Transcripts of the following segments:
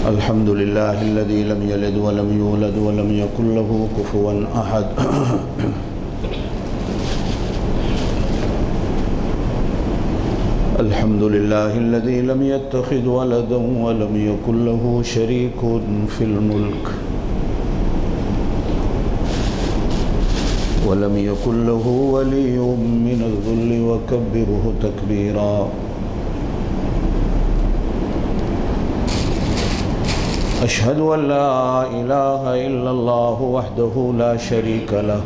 अल्हम्दुलिल्लाहिल्लज़ी lump यलिद वलम यूलद वलम यकुल लहू कुफुवन अहद। अल्हम्दुलिल्लाहिल्लज़ी lump यत्तखिज़ वलदन वलम यकुल लहू शरीकुन fill मुल्क वलम यकुल लहू वलिय्युम मिनज़-ज़ुल्लि वकब्बिरहु तकबीरा। अशहदु अन ला इलाहा इल्लल्लाहु वहदहु ला शरीक लह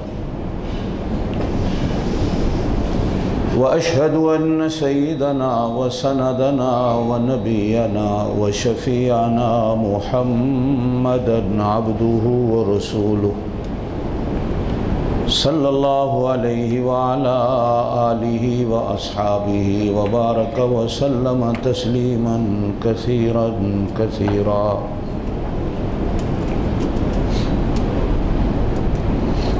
व अशहदु अन्न सय्यदना व सनदना व नबियना व शफीअना मुहम्मदन अब्दुहु व रसूलुहु सल्लल्लाहु अलैहि व अला आलिहि व अस्हाबिहि व बारक व सल्लम तस्लीमन कसीरन कसीरा।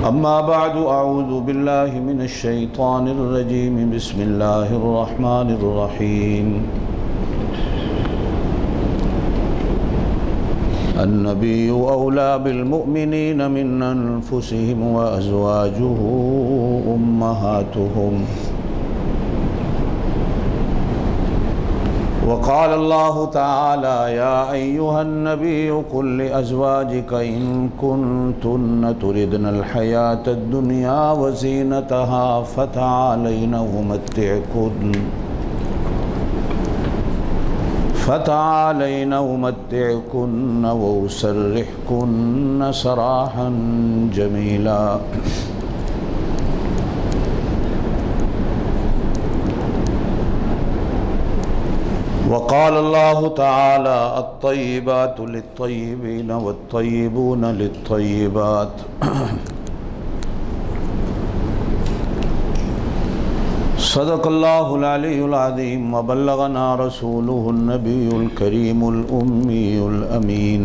अम्मा बादु अऊज़ु बिल्लाहि मिनश शैतानिर रजीम बिस्मिल्लाहिर रहमानिर रहीम। अन्नबिय्यु औला बिल मुअमिनीना मिन अनफुसिहिम व अज़वाजुहु उम्महातुहुम। वक़ाल अल्लाहु तआला या अय्युहन नबिय्यु कुल लिअज़वाजिका इन कुन्तुन्न तुरिदनल हयातद दुनिया व ज़ीनतहा फ़तआलैना उमत्तिअकुन्न व उसर्रिहकुन्न सराहन जमीला। वक़ाल अल्लाहु तआला अत्तय्यिबातु लित्तय्यिबीन वत्तय्यिबून लित्तय्यिबात। सदक़ल्लाहुल अलियुल अज़ीम व बल्लगना रसूलुहुन नबियुल करीमुल उम्मियुल अमीन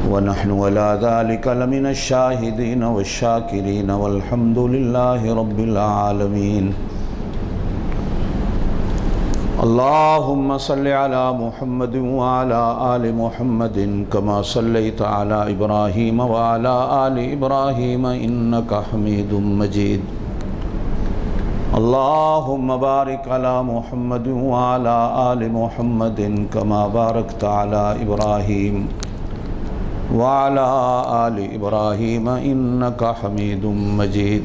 व नहनु अला ज़ालिका लमिनश शाहिदीन वश्शाकिरीन वल्हम्दुलिल्लाहि रब्बिल आलमीन। अल्लाहुम्मा सल्लि अला मुहम्मदिन व अला आलि मुहम्मदिन कमा सल्लैता अला इब्राहीम व अला आलि इब्राहीम इन्नका हमीदुम मजीद। अल्लाहुम्मा बारिक अला मुहम्मदिन व अला आलि मुहम्मदिन कमा बारकता अला इब्राहीम व अला आलि इब्राहीम इन्नका हमीदुम मजीद।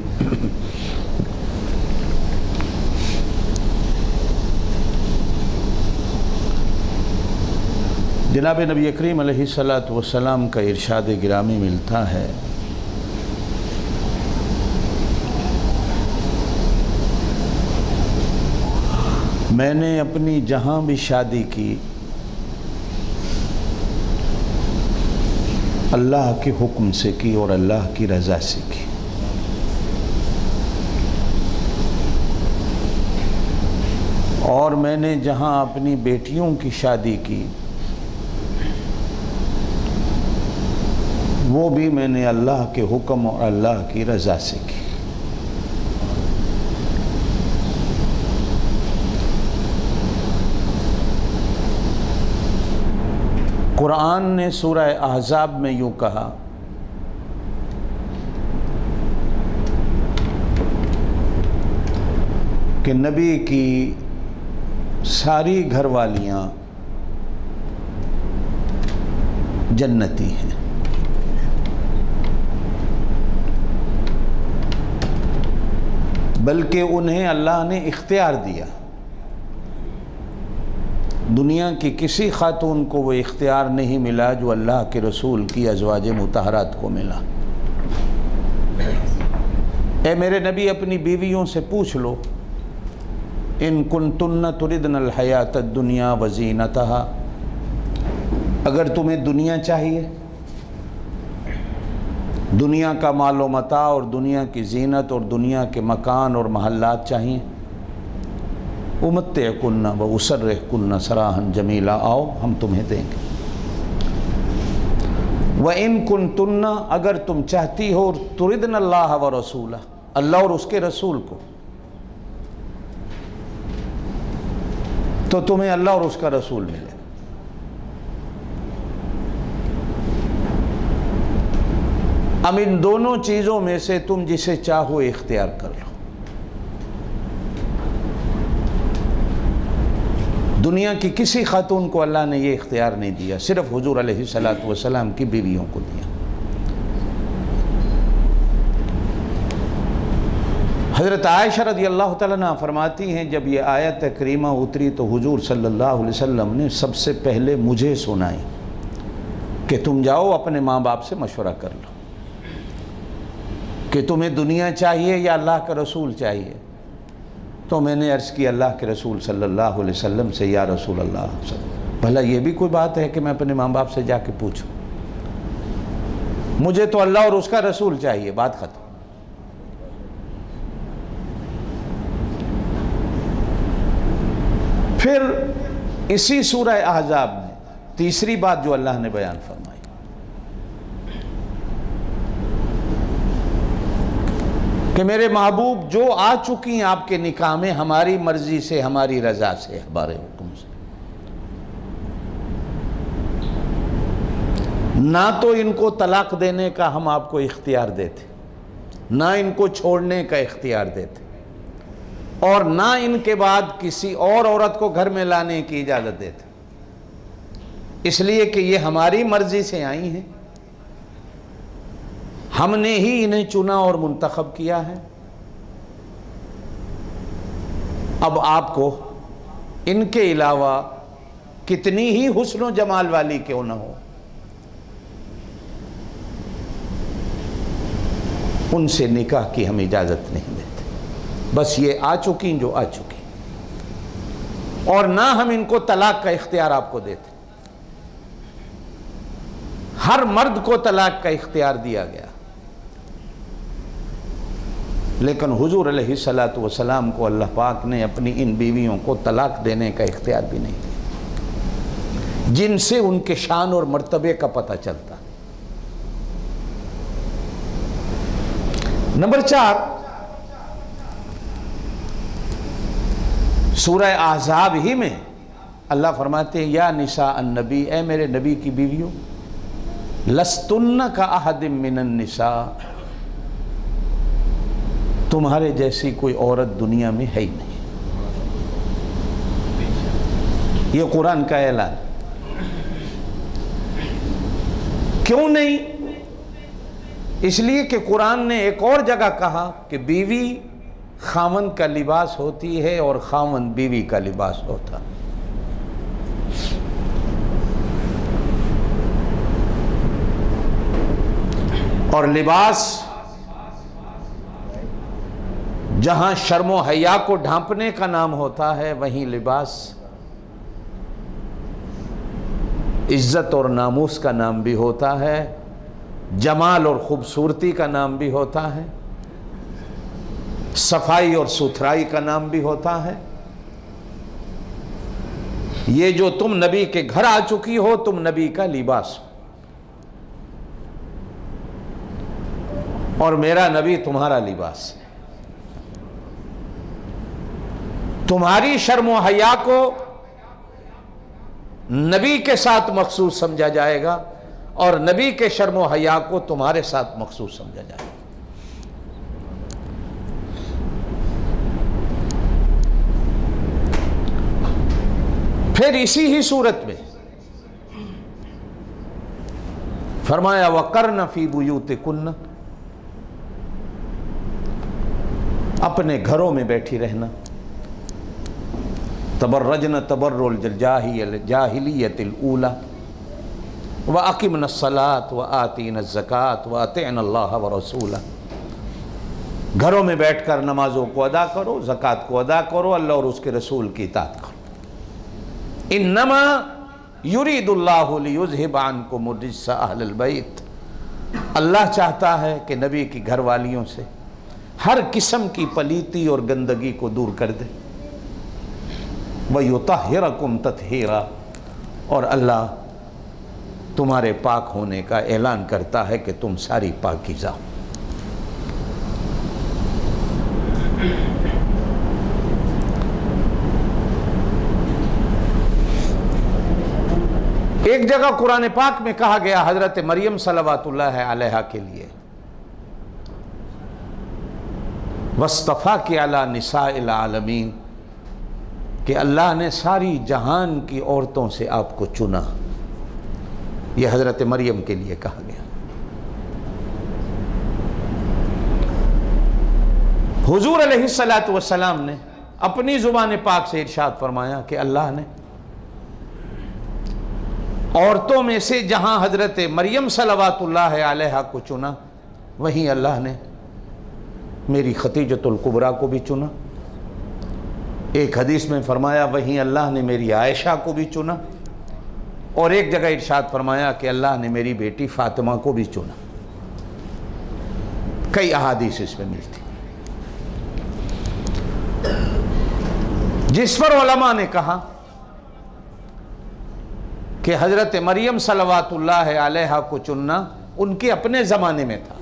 जनाब नबी करीम अलैहिस्सलातु वस्सलाम का इरशाद गिरामी मिलता है, मैंने अपनी जहाँ भी शादी की अल्लाह के हुक्म से की और अल्लाह की रज़ा से की। और मैंने जहाँ अपनी बेटियों की शादी की वो भी मैंने अल्लाह के हुक्म और अल्लाह की रज़ा से की। कुरान ने सूरह अहज़ाब में यूँ कहा, कि नबी की सारी घरवालियाँ जन्नती हैं, बल्कि उन्हें अल्लाह ने इख्तियार दिया। दुनिया की किसी खातून को वो इख्तियार नहीं मिला जो अल्लाह के रसूल की अज़वाज मुतहरात को मिला। ए मेरे नबी, अपनी बीवियों से पूछ लो, इन कुन्तुन्न तुरिदनल हयातद दुनिया व ज़ीनतहा, अगर तुम्हें दुनिया चाहिए, दुनिया का मालो मता और दुनिया की जीनत और दुनिया के मकान और महल्लात चाहिए, उमत्तिअकुन्न व उसर्रिहकुन्न सराहन जमीला, आओ हम तुम्हें देंगे। व इन कुन्तुन्न, अगर तुम चाहती हो तुरिदनल्लाह व रसूला, अल्लाह और उसके रसूल को, तो तुम्हें अल्लाह और उसका रसूल मिले। अब इन दोनों चीज़ों में से तुम जिसे चाहो इख्तियार कर लो। दुनिया की किसी खातून को अल्लाह ने ये इख्तियार नहीं दिया, सिर्फ हुजूर अलैहिस्सलातु वस्सलाम की बीवियों को दिया। हज़रत आयशा रज़ियल्लाहु तआला अन्हा फरमाती हैं, जब ये आयत करीमा उतरी तो हुजूर सल्लल्लाहु अलैहि वसल्लम ने सबसे पहले मुझे सुनाई कि तुम जाओ अपने माँ बाप से मशवरा कर लो कि तुम्हें दुनिया चाहिए या अल्लाह का रसूल चाहिए। तो मैंने अर्ज़ की अल्लाह के रसूल सल्लल्लाहु अलैहि वसल्लम से, या रसूल अल्लाह, भला ये भी कोई बात है कि मैं अपने माँ बाप से जाके पूछूं? मुझे तो अल्लाह और उसका रसूल चाहिए, बात ख़त्म। फिर इसी सूरह अहज़ाब में तीसरी बात जो अल्लाह ने बयान फरमाई, कि मेरे महबूब जो आ चुकी हैं आपके निकाह में हमारी मर्जी से, हमारी रजा से, हमारे हुक्म से, ना तो इनको तलाक देने का हम आपको इख्तियार देते, ना इनको छोड़ने का इख्तियार देते, और ना इनके बाद किसी और औरत को घर में लाने की इजाज़त देते, इसलिए कि ये हमारी मर्जी से आई हैं, हमने ही इन्हें चुना और मुंतखब किया है। अब आपको इनके अलावा कितनी ही हुस्न जमाल वाली क्यों न हो, उनसे निकाह की हम इजाज़त नहीं देते। बस ये आ चुकी जो आ चुकी, और ना हम इनको तलाक का इख्तियार आपको देते। हर मर्द को तलाक का इख्तियार दिया गया, लेकिन हुजूर अलैहिस्सलातु वस्सलाम को अल्लाह पाक ने अपनी इन बीवियों को तलाक देने का इख्तियार भी नहीं दिया, जिनसे उनके शान और मर्तबे का पता चलता। नंबर 4, सूरह अहज़ाब ही में अल्लाह फरमाते हैं, या निसा अन्नबी, ए मेरे नबी की बीवियों, लस्तुन्ना का अहदिम मिनन निसा, तुम्हारे जैसी कोई औरत दुनिया में है ही नहीं। ये कुरान का ऐलान। क्यों नहीं? इसलिए कि कुरान ने एक और जगह कहा कि बीवी खामन का लिबास होती है और खामन बीवी का लिबास होता। और लिबास जहां शर्मो हया को ढांपने का नाम होता है, वहीं लिबास इज्जत और नामूस का नाम भी होता है, जमाल और खूबसूरती का नाम भी होता है, सफाई और सुथराई का नाम भी होता है। ये जो तुम नबी के घर आ चुकी हो, तुम नबी का लिबास हो, और मेरा नबी तुम्हारा लिबास है। तुम्हारी शर्म व हया को नबी के साथ मखसूस समझा जाएगा, और नबी के शर्म व हया को तुम्हारे साथ मखसूस समझा जाएगा। फिर इसी ही सूरत में फरमाया, वक़र्न फ़ी बुयूतिकुन्न, अपने घरों में बैठी रहना, तबर्रजन तबर्रुल जाहिलियतिल ऊला व अक़िमनस्सलात व आतीनज़ ज़कात व अतिअन अल्लाह व रसूला। घरों में बैठकर नमाज़ों को अदा करो, ज़कात को अदा करो, अल्लाह और उसके रसूल की इताअत करो। इन्नमा युरीदुल्लाहु लियुज़हिब अन्कुम रिज्सा अहलिल बैत, अल्लाह चाहता है कि नबी की घरवालियों से हर किस्म की पलीती और गंदगी को दूर कर दे। वयुतहिरकुम तत्हीरा, और अल्लाह तुम्हारे पाक होने का ऐलान करता है कि तुम सारी पाकीज़ा हो। एक जगह कुरान पाक में कहा गया हज़रत मरियम सल्लल्लाहु अलैहा के लिए वस्तफ़ा के अला निसाइल आलमीन, कि अल्लाह ने सारी जहान की औरतों से आपको चुना। यह हज़रत मरियम के लिए कहा गया। हुजूर अलैहिस्सलातु वस्सलाम ने अपनी ज़ुबान पाक से इरशाद फरमाया कि अल्लाह ने औरतों में से जहां हज़रत मरियम सलवातुल्लाह अलैहा को चुना, वहीं अल्लाह ने मेरी खतीजतुल कुबरा को भी चुना। एक हदीस में फरमाया वहीं अल्लाह ने मेरी आयशा को भी चुना, और एक जगह इरशाद फरमाया कि अल्लाह ने मेरी बेटी फातिमा को भी चुना। कई अहादीस इसमें मिलती, जिस पर उलमा ने कहा कि हज़रत मरियम सलवातुल्लाह अलैहा को चुनना उनके अपने ज़माने में था,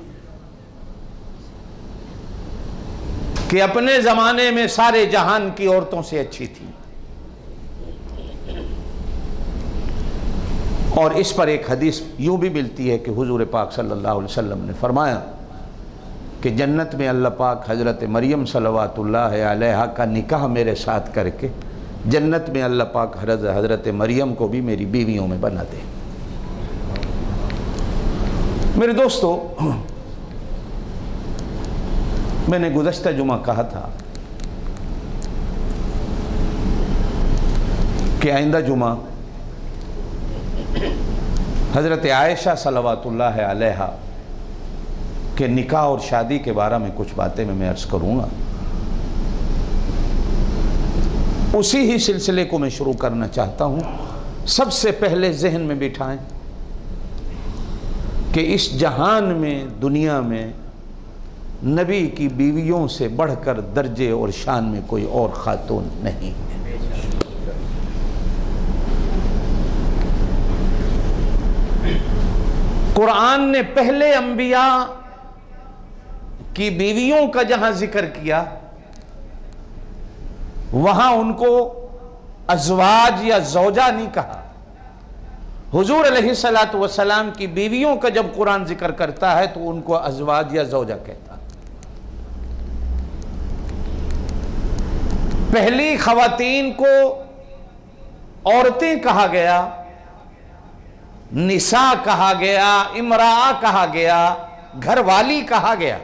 कि अपने ज़माने में सारे जहान की औरतों से अच्छी थी। और इस पर एक हदीस यूँ भी मिलती है कि हुजूर पाक सल्लल्लाहु अलैहि वसल्लम ने फरमाया कि जन्नत में अल्लाह पाक हज़रत मरियम सलवातुल्लाह अलैहा का निकाह मेरे साथ करके जन्नत में अल्लाह पाक हज़रत मरियम को भी मेरी बीवियों में बना दे। मेरे दोस्तों, मैंने गुज़श्ता जुमा कहा था कि आइंदा जुमा हज़रत आयशा सलवातुल्लाह अलैहा के निकाह और शादी के बारे में कुछ बातें मैं अर्ज़ करूँगा। उसी ही सिलसिले को मैं शुरू करना चाहता हूँ। सबसे पहले जहन में बिठाएं कि इस जहान में, दुनिया में नबी की बीवियों से बढ़कर दर्जे और शान में कोई और खातून नहीं है। कुरान ने पहले अंबिया की बीवियों का जहां जिक्र किया, वहां उनको अज़वाज या ज़ौजा नहीं कहा। हुजूर अलैहिस्सलातु वस्सलाम की बीवियों का जब कुरान जिक्र करता है तो उनको अज़वाज या ज़ौजा कहता है। पहली ख़वातीन को औरतें कहा गया, निसा कहा गया, इमरा कहा गया, घरवाली कहा गया,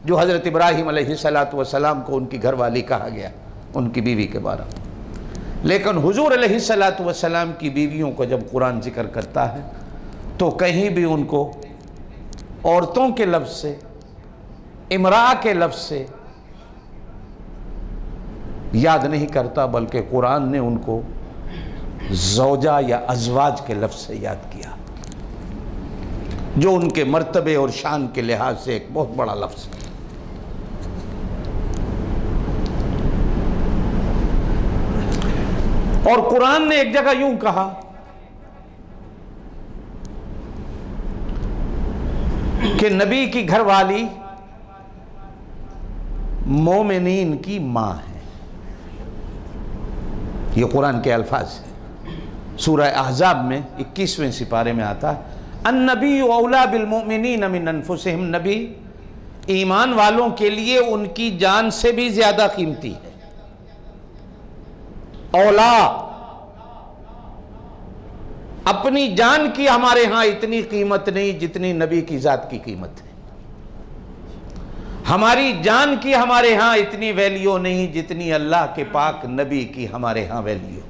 जो हज़रत इब्राहीम अलैहिस्सलातु वस्सलाम को उनकी घरवाली कहा गया, उनकी बीवी के बारे में। लेकिन हुजूर अलैहिस्सलातु वस्सलाम की बीवियों को जब कुरान जिक्र करता है तो कहीं भी उनको औरतों के लफ्ज़ से, इमरा के लफ्ज़ से याद नहीं करता, बल्कि कुरान ने उनको ज़ौजा या अज़वाज के लफ्ज़ से याद किया, जो उनके मर्तबे और शान के लिहाज से एक बहुत बड़ा लफ्ज़ है। और कुरान ने एक जगह यूं कहा कि नबी की घरवाली मोमिनीन की मां है। ये कुरान के अल्फाज है। सूरह अहज़ाब में 21वें सिपारे में आता है, अन्नबी औला बिल मोमिनीन मिन अनफुसिहिम, नबी ईमान वालों के लिए उनकी जान से भी ज्यादा कीमती है। औला, अपनी जान की हमारे यहां इतनी कीमत नहीं जितनी नबी की जात की कीमत है। हमारी जान की हमारे यहां इतनी वैल्यू नहीं जितनी अल्लाह के पाक नबी की हमारे यहां वैल्यू।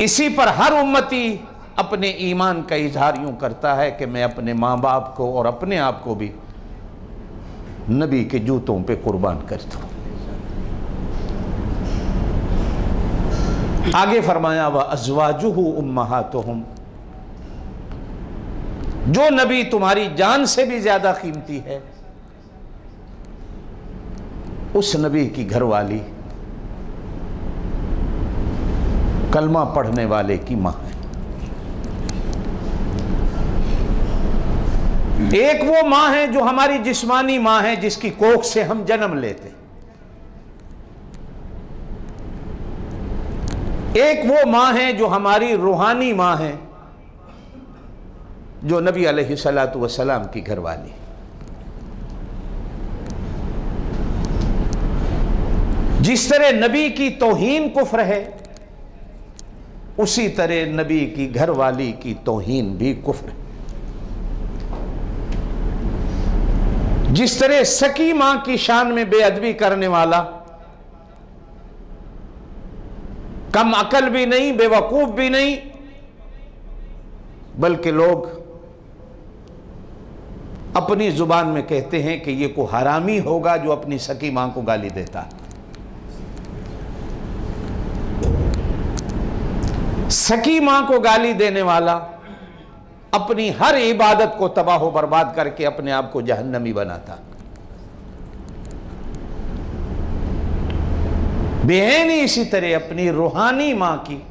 इसी पर हर उम्मती अपने ईमान का इजहार यूं करता है कि मैं अपने माँ बाप को और अपने आप को भी नबी के जूतों पे कुर्बान करता हूं। आगे फरमाया व अज़वाजुहु उम्महातुहुम, जो नबी तुम्हारी जान से भी ज्यादा कीमती है, उस नबी की घरवाली कलमा पढ़ने वाले की मां है। एक वो मां है जो हमारी जिस्मानी मां है, जिसकी कोख से हम जन्म लेते। एक वो मां है जो हमारी रूहानी मां है, जो नबी अलैहिस्सलातु वस्सलाम की घरवाली। जिस तरह नबी की तौहीन कुफ्र है, उसी तरह नबी की घरवाली की तौहीन भी कुफ्र है। जिस तरह सकी मां की शान में बेअदबी करने वाला कम अकल भी नहीं, बेवकूफ भी नहीं, बल्कि लोग अपनी जुबान में कहते हैं कि ये को हरामी होगा जो अपनी सकी मां को गाली देता है। सकी मां को गाली देने वाला अपनी हर इबादत को तबाह बर्बाद करके अपने आप को जहन्नमी बनाता। बेहनी इसी तरह अपनी रूहानी मां की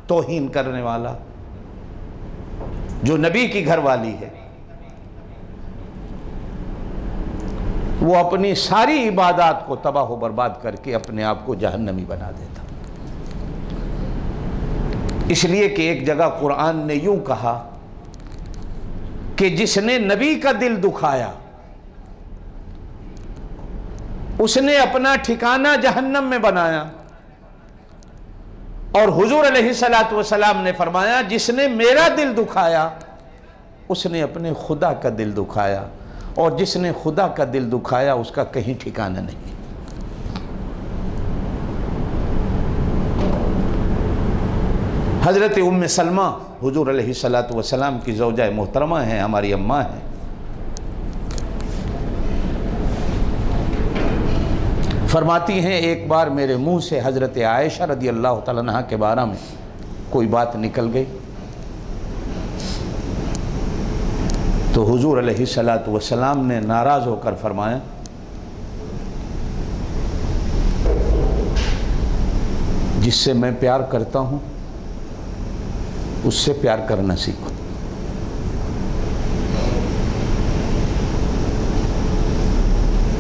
तौहीन करने वाला जो नबी की घरवाली है, वो अपनी सारी इबादत को तबाह बर्बाद करके अपने आप को जहन्नमी बना देता। इसलिए कि एक जगह कुरान ने यूं कहा कि जिसने नबी का दिल दुखाया उसने अपना ठिकाना जहन्नम में बनाया, और हुजूर अलैहिस्सलातु वस्सलाम ने फरमाया जिसने मेरा दिल दुखाया उसने अपने खुदा का दिल दुखाया, और जिसने खुदा का दिल दुखाया उसका कहीं ठिकाना नहीं। हज़रत उम्मे सलमा हुजूर अलैहिस्सलातु वस्सलाम की ज़ौजा मोहतरमा हैं, हमारी अम्मा हैं। फरमाती हैं एक बार मेरे मुंह से हज़रत आयशा रदी अल्लाह तआला अन्हा के बारे में कोई बात निकल गई, तो हुजूर अलैहिस्सलातु वस्सलाम ने नाराज़ होकर फरमाया जिससे मैं प्यार करता हूँ उससे प्यार करना सीखो।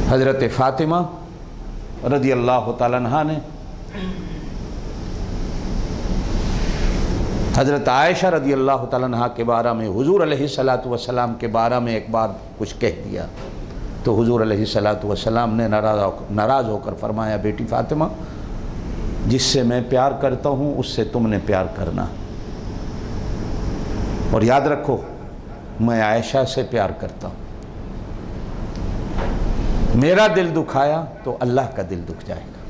हज़रत फ़ातिमा रज़ी अल्लाह तआला अन्हा ने हज़रत आयशा रज़ी अल्लाह तआला अन्हा के बारे में हुजूर अलैहिस्सलातु वस्सलाम के बारे में एक बार कुछ कह दिया, तो हुजूर अलैहिस्सलातु वस्सलाम ने नाराज़ होकर फरमाया बेटी फ़ातिमा, जिससे मैं प्यार करता हूँ उससे तुमने प्यार करना, और याद रखो मैं आयशा से प्यार करता हूँ। मेरा दिल दुखाया तो अल्लाह का दिल दुख जाएगा।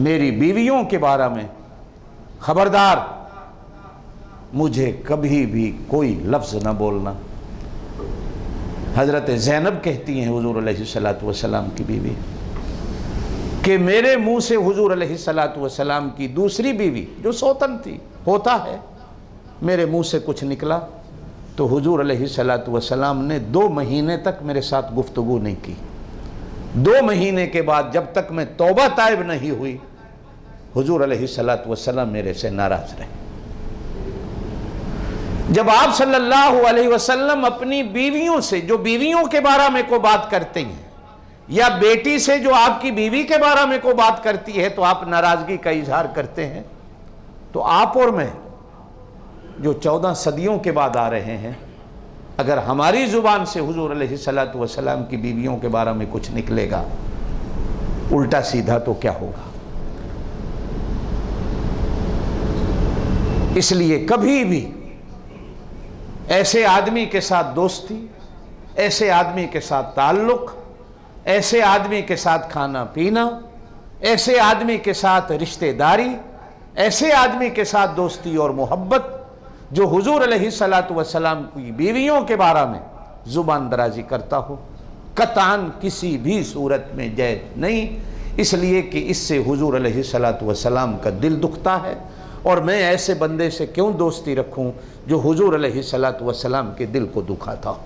मेरी बीवियों के बारे में खबरदार, मुझे कभी भी कोई लफ्ज़ न बोलना। हज़रत ज़ैनब कहती हैं हुजूर अलैहिस्सलातु वस्सलाम की बीवी कि मेरे मुंह से हुजूर अलैहिस्सलातु वस्सलाम की दूसरी बीवी जो सौतन थी, होता है, मेरे मुंह से कुछ निकला तो हुजूर अलैहिस्सलातु वस्सलाम ने 2 महीने तक मेरे साथ गुफ्तगू नहीं की। 2 महीने के बाद जब तक मैं तौबा ताइब नहीं हुई, हुजूर अलैहिस्सलातु वस्सलाम मेरे से नाराज रहे। जब आप सल्लल्लाहु अलैहि वसल्लम अपनी बीवियों से जो बीवियों के बारे में को बात करते हैं, या बेटी से जो आपकी बीवी के बारे में को बात करती है, तो आप नाराजगी का इजहार करते हैं, तो आप और मैं जो 14 सदियों के बाद आ रहे हैं, अगर हमारी जुबान से हुजूर अलैहिस्सलातु वस्सलाम की बीवियों के बारे में कुछ निकलेगा उल्टा सीधा, तो क्या होगा। इसलिए कभी भी ऐसे आदमी के साथ दोस्ती, ऐसे आदमी के साथ ताल्लुक, ऐसे आदमी के साथ खाना पीना, ऐसे आदमी के साथ रिश्तेदारी, ऐसे आदमी के साथ दोस्ती और मोहब्बत जो हुजूर अलैहिस्सलातु वस्सलाम की बीवियों के बारे में जुबान दराजी करता हो, कतान किसी भी सूरत में जायज़ नहीं। इसलिए कि इससे हुजूर अलैहिस्सलातु वस्सलाम का दिल दुखता है, और मैं ऐसे बंदे से क्यों दोस्ती रखूं जो हुजूर अलैहिस्सलातु वस्सलाम के दिल को दुखाता हो।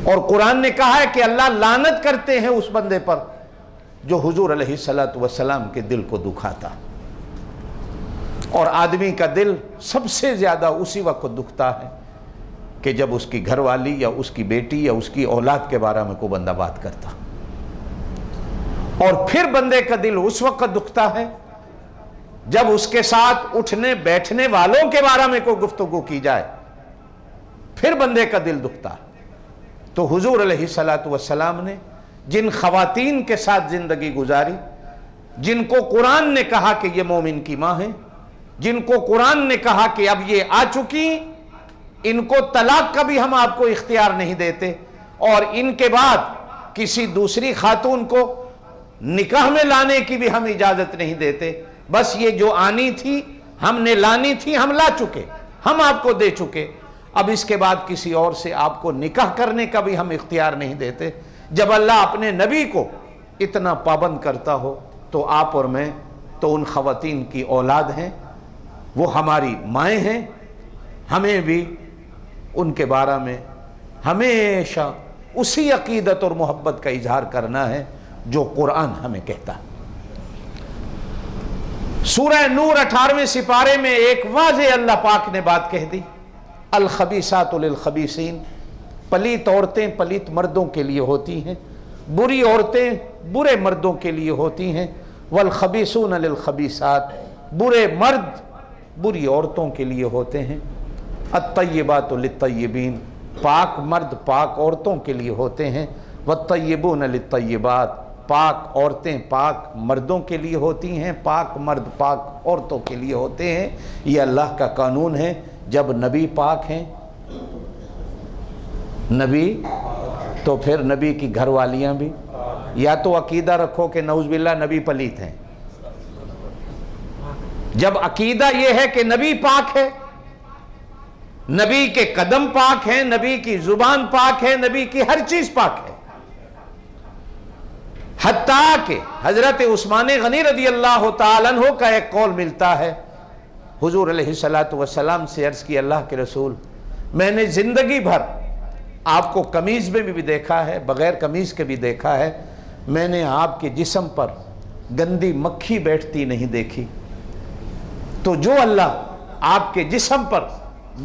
और कुरान ने कहा है कि अल्लाह लानत करते हैं उस बंदे पर जो हुजूर अलैहिस्सलातु वस्सलाम के दिल को दुखाता। और आदमी का दिल सबसे ज़्यादा उसी वक्त दुखता है कि जब उसकी घरवाली या उसकी बेटी या उसकी औलाद के बारे में कोई बंदा बात करता, और फिर बंदे का दिल उस वक्त दुखता है जब उसके साथ उठने बैठने वालों के बारे में कोई गुफ्तगू की जाए, फिर बंदे का दिल दुखता है। तो हुजूर अलैहिस्सलातु वस्सलाम ने जिन खवातीन के साथ ज़िंदगी गुजारी, जिनको कुरान ने कहा कि ये मोमिन की माँ है, जिनको कुरान ने कहा कि अब ये आ चुकी, इनको तलाक का भी हम आपको इख्तियार नहीं देते, और इनके बाद किसी दूसरी खातून को निकाह में लाने की भी हम इजाज़त नहीं देते। बस ये जो आनी थी, हमने लानी थी, हम ला चुके, हम आपको दे चुके। अब इसके बाद किसी और से आपको निकाह करने का भी हम इख्तियार नहीं देते। जब अल्लाह अपने नबी को इतना पाबंद करता हो, तो आप और मैं तो उन खवातीन की औलाद हैं, वो हमारी माएँ हैं। हमें भी उनके बारे में हमेशा उसी अकीदत और मोहब्बत का इजहार करना है जो कुरान हमें कहता है। सूरह नूर 18वें सिपारे में एक वाज़े अल्लाह पाक ने बात कह दी, अल खबीसातु लिल खबीसीन, पलीत औरतें पलीत मर्दों के लिए होती हैं, बुरी औरतें बुरे मर्दों के लिए होती हैं, वल खबीसून लिल खबीसात, बुरे मर्द बुरी औरतों के लिए होते हैं, अत्तय्यिबातु लित्तय्यिबीन, पाक मर्द पाक औरतों के लिए होते हैं, वत्तय्यिबून लित्तय्यिबात, पाक औरतें पाक मर्दों के लिए होती हैं, पाक मर्द पाक औरतों के लिए होते हैं। ये अल्लाह का कानून है। जब नबी पाक हैं, नबी तो फिर नबी की घरवालियां भी। या तो अकीदा रखो कि नऊज़-बिल्लाह नबी पलीत हैं। जब अकीदा यह है कि नबी पाक है, नबी के कदम पाक हैं, नबी की जुबान पाक है, नबी की हर चीज पाक है। हत्ता के हजरत उस्मान गनी रज़ी अल्लाह तआला अन्हु का एक कौल मिलता है, हुजूर अलैहिस्सलातु वस्सलाम से अर्ज़ की, अल्लाह के रसूल, मैंने जिंदगी भर आपको कमीज में भी देखा है, बगैर कमीज के भी देखा है, मैंने आपके जिस्म पर गंदी मक्खी बैठती नहीं देखी। तो जो अल्लाह आपके जिस्म पर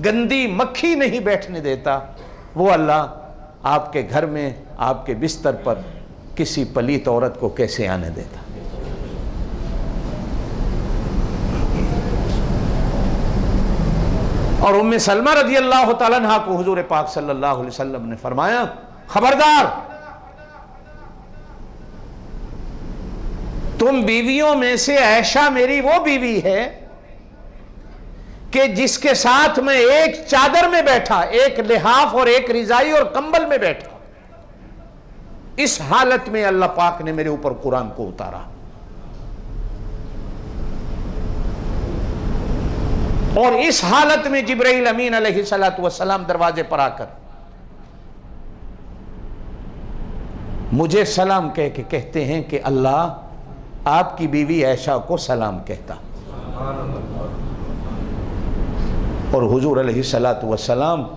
गंदी मक्खी नहीं बैठने देता, वो अल्लाह आपके घर में आपके बिस्तर पर किसी पलीत औरत को कैसे आने देता। और उम्मे सलमा रज़ी अल्लाह तआला अन्हा को हुजूर पाक सल्लल्लाहु अलैहि वसल्लम ने फरमाया, खबरदार, तुम बीवियों में से आयशा मेरी वो बीवी है कि जिसके साथ मैं एक चादर में बैठा, एक लिहाफ और एक रिजाई और कंबल में बैठा। इस हालत में अल्लाह पाक ने मेरे ऊपर कुरान को उतारा, और इस हालत में जिब्राइल अमीन अलैहिस्सलातु वस्सलाम दरवाजे पर आकर मुझे सलाम कह के कहते हैं कि अल्लाह आपकी बीवी आयशा को सलाम कहता। और हुजूर अलैहिस्सलातु वस्सलाम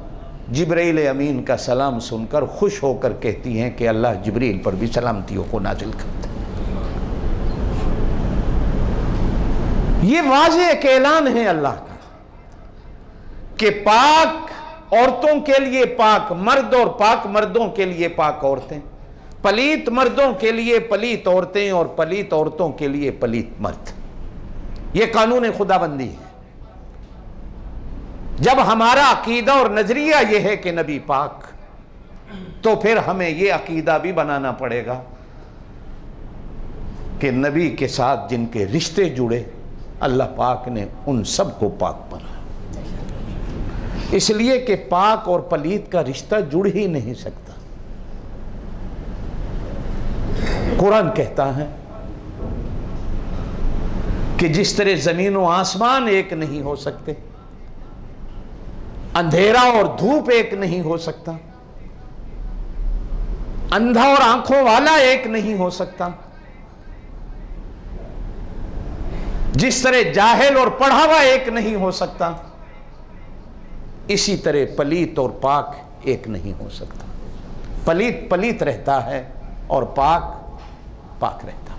जिब्राइल अमीन का सलाम सुनकर खुश होकर कहती हैं कि अल्लाह जिब्रील पर भी सलामतियों को नाजिल करता है। ये वाज़ेह एक ऐलान है अल्लाह का कि पाक औरतों के लिए पाक मर्द और पाक मर्दों के लिए पाक औरतें, पलीत मर्दों के लिए पलीत औरतें और पलीत औरतों के लिए पलीत मर्द। ये कानून खुदाबंदी है। जब हमारा अकीदा और नजरिया यह है कि नबी पाक, तो फिर हमें यह अकीदा भी बनाना पड़ेगा कि नबी के साथ जिनके रिश्ते जुड़े, अल्लाह पाक ने उन सब को पाक बनाया। इसलिए कि पाक और पलीत का रिश्ता जुड़ ही नहीं सकता। कुरान कहता है कि जिस तरह जमीन और आसमान एक नहीं हो सकते, अंधेरा और धूप एक नहीं हो सकता, अंधा और आंखों वाला एक नहीं हो सकता, जिस तरह जाहिल और पढ़ा हुआ एक नहीं हो सकता, इसी तरह पलीत और पाक एक नहीं हो सकता। पलीत पलीत रहता है और पाक पाक रहता।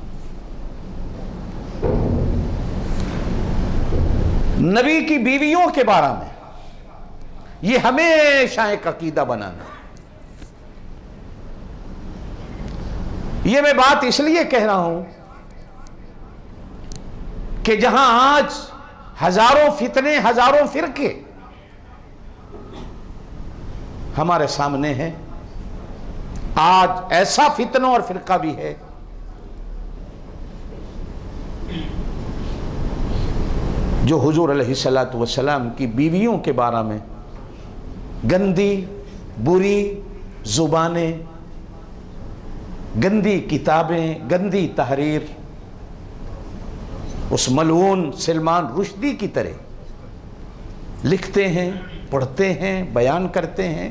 नबी की बीवियों के बारे में ये हमेशा एक अकीदा बनाना। ये मैं बात इसलिए कह रहा हूं कि जहां आज हजारों फितने, हजारों फिरके हमारे सामने हैं, आज ऐसा फितना और फिरका भी है जो हुजूर अलैहिस्सलातु वस्सलाम की बीवियों के बारे में गंदी बुरी जुबानें, गंदी किताबें, गंदी तहरीर उस मलऊन सलमान रुश्दी की तरह लिखते हैं, पढ़ते हैं, बयान करते हैं।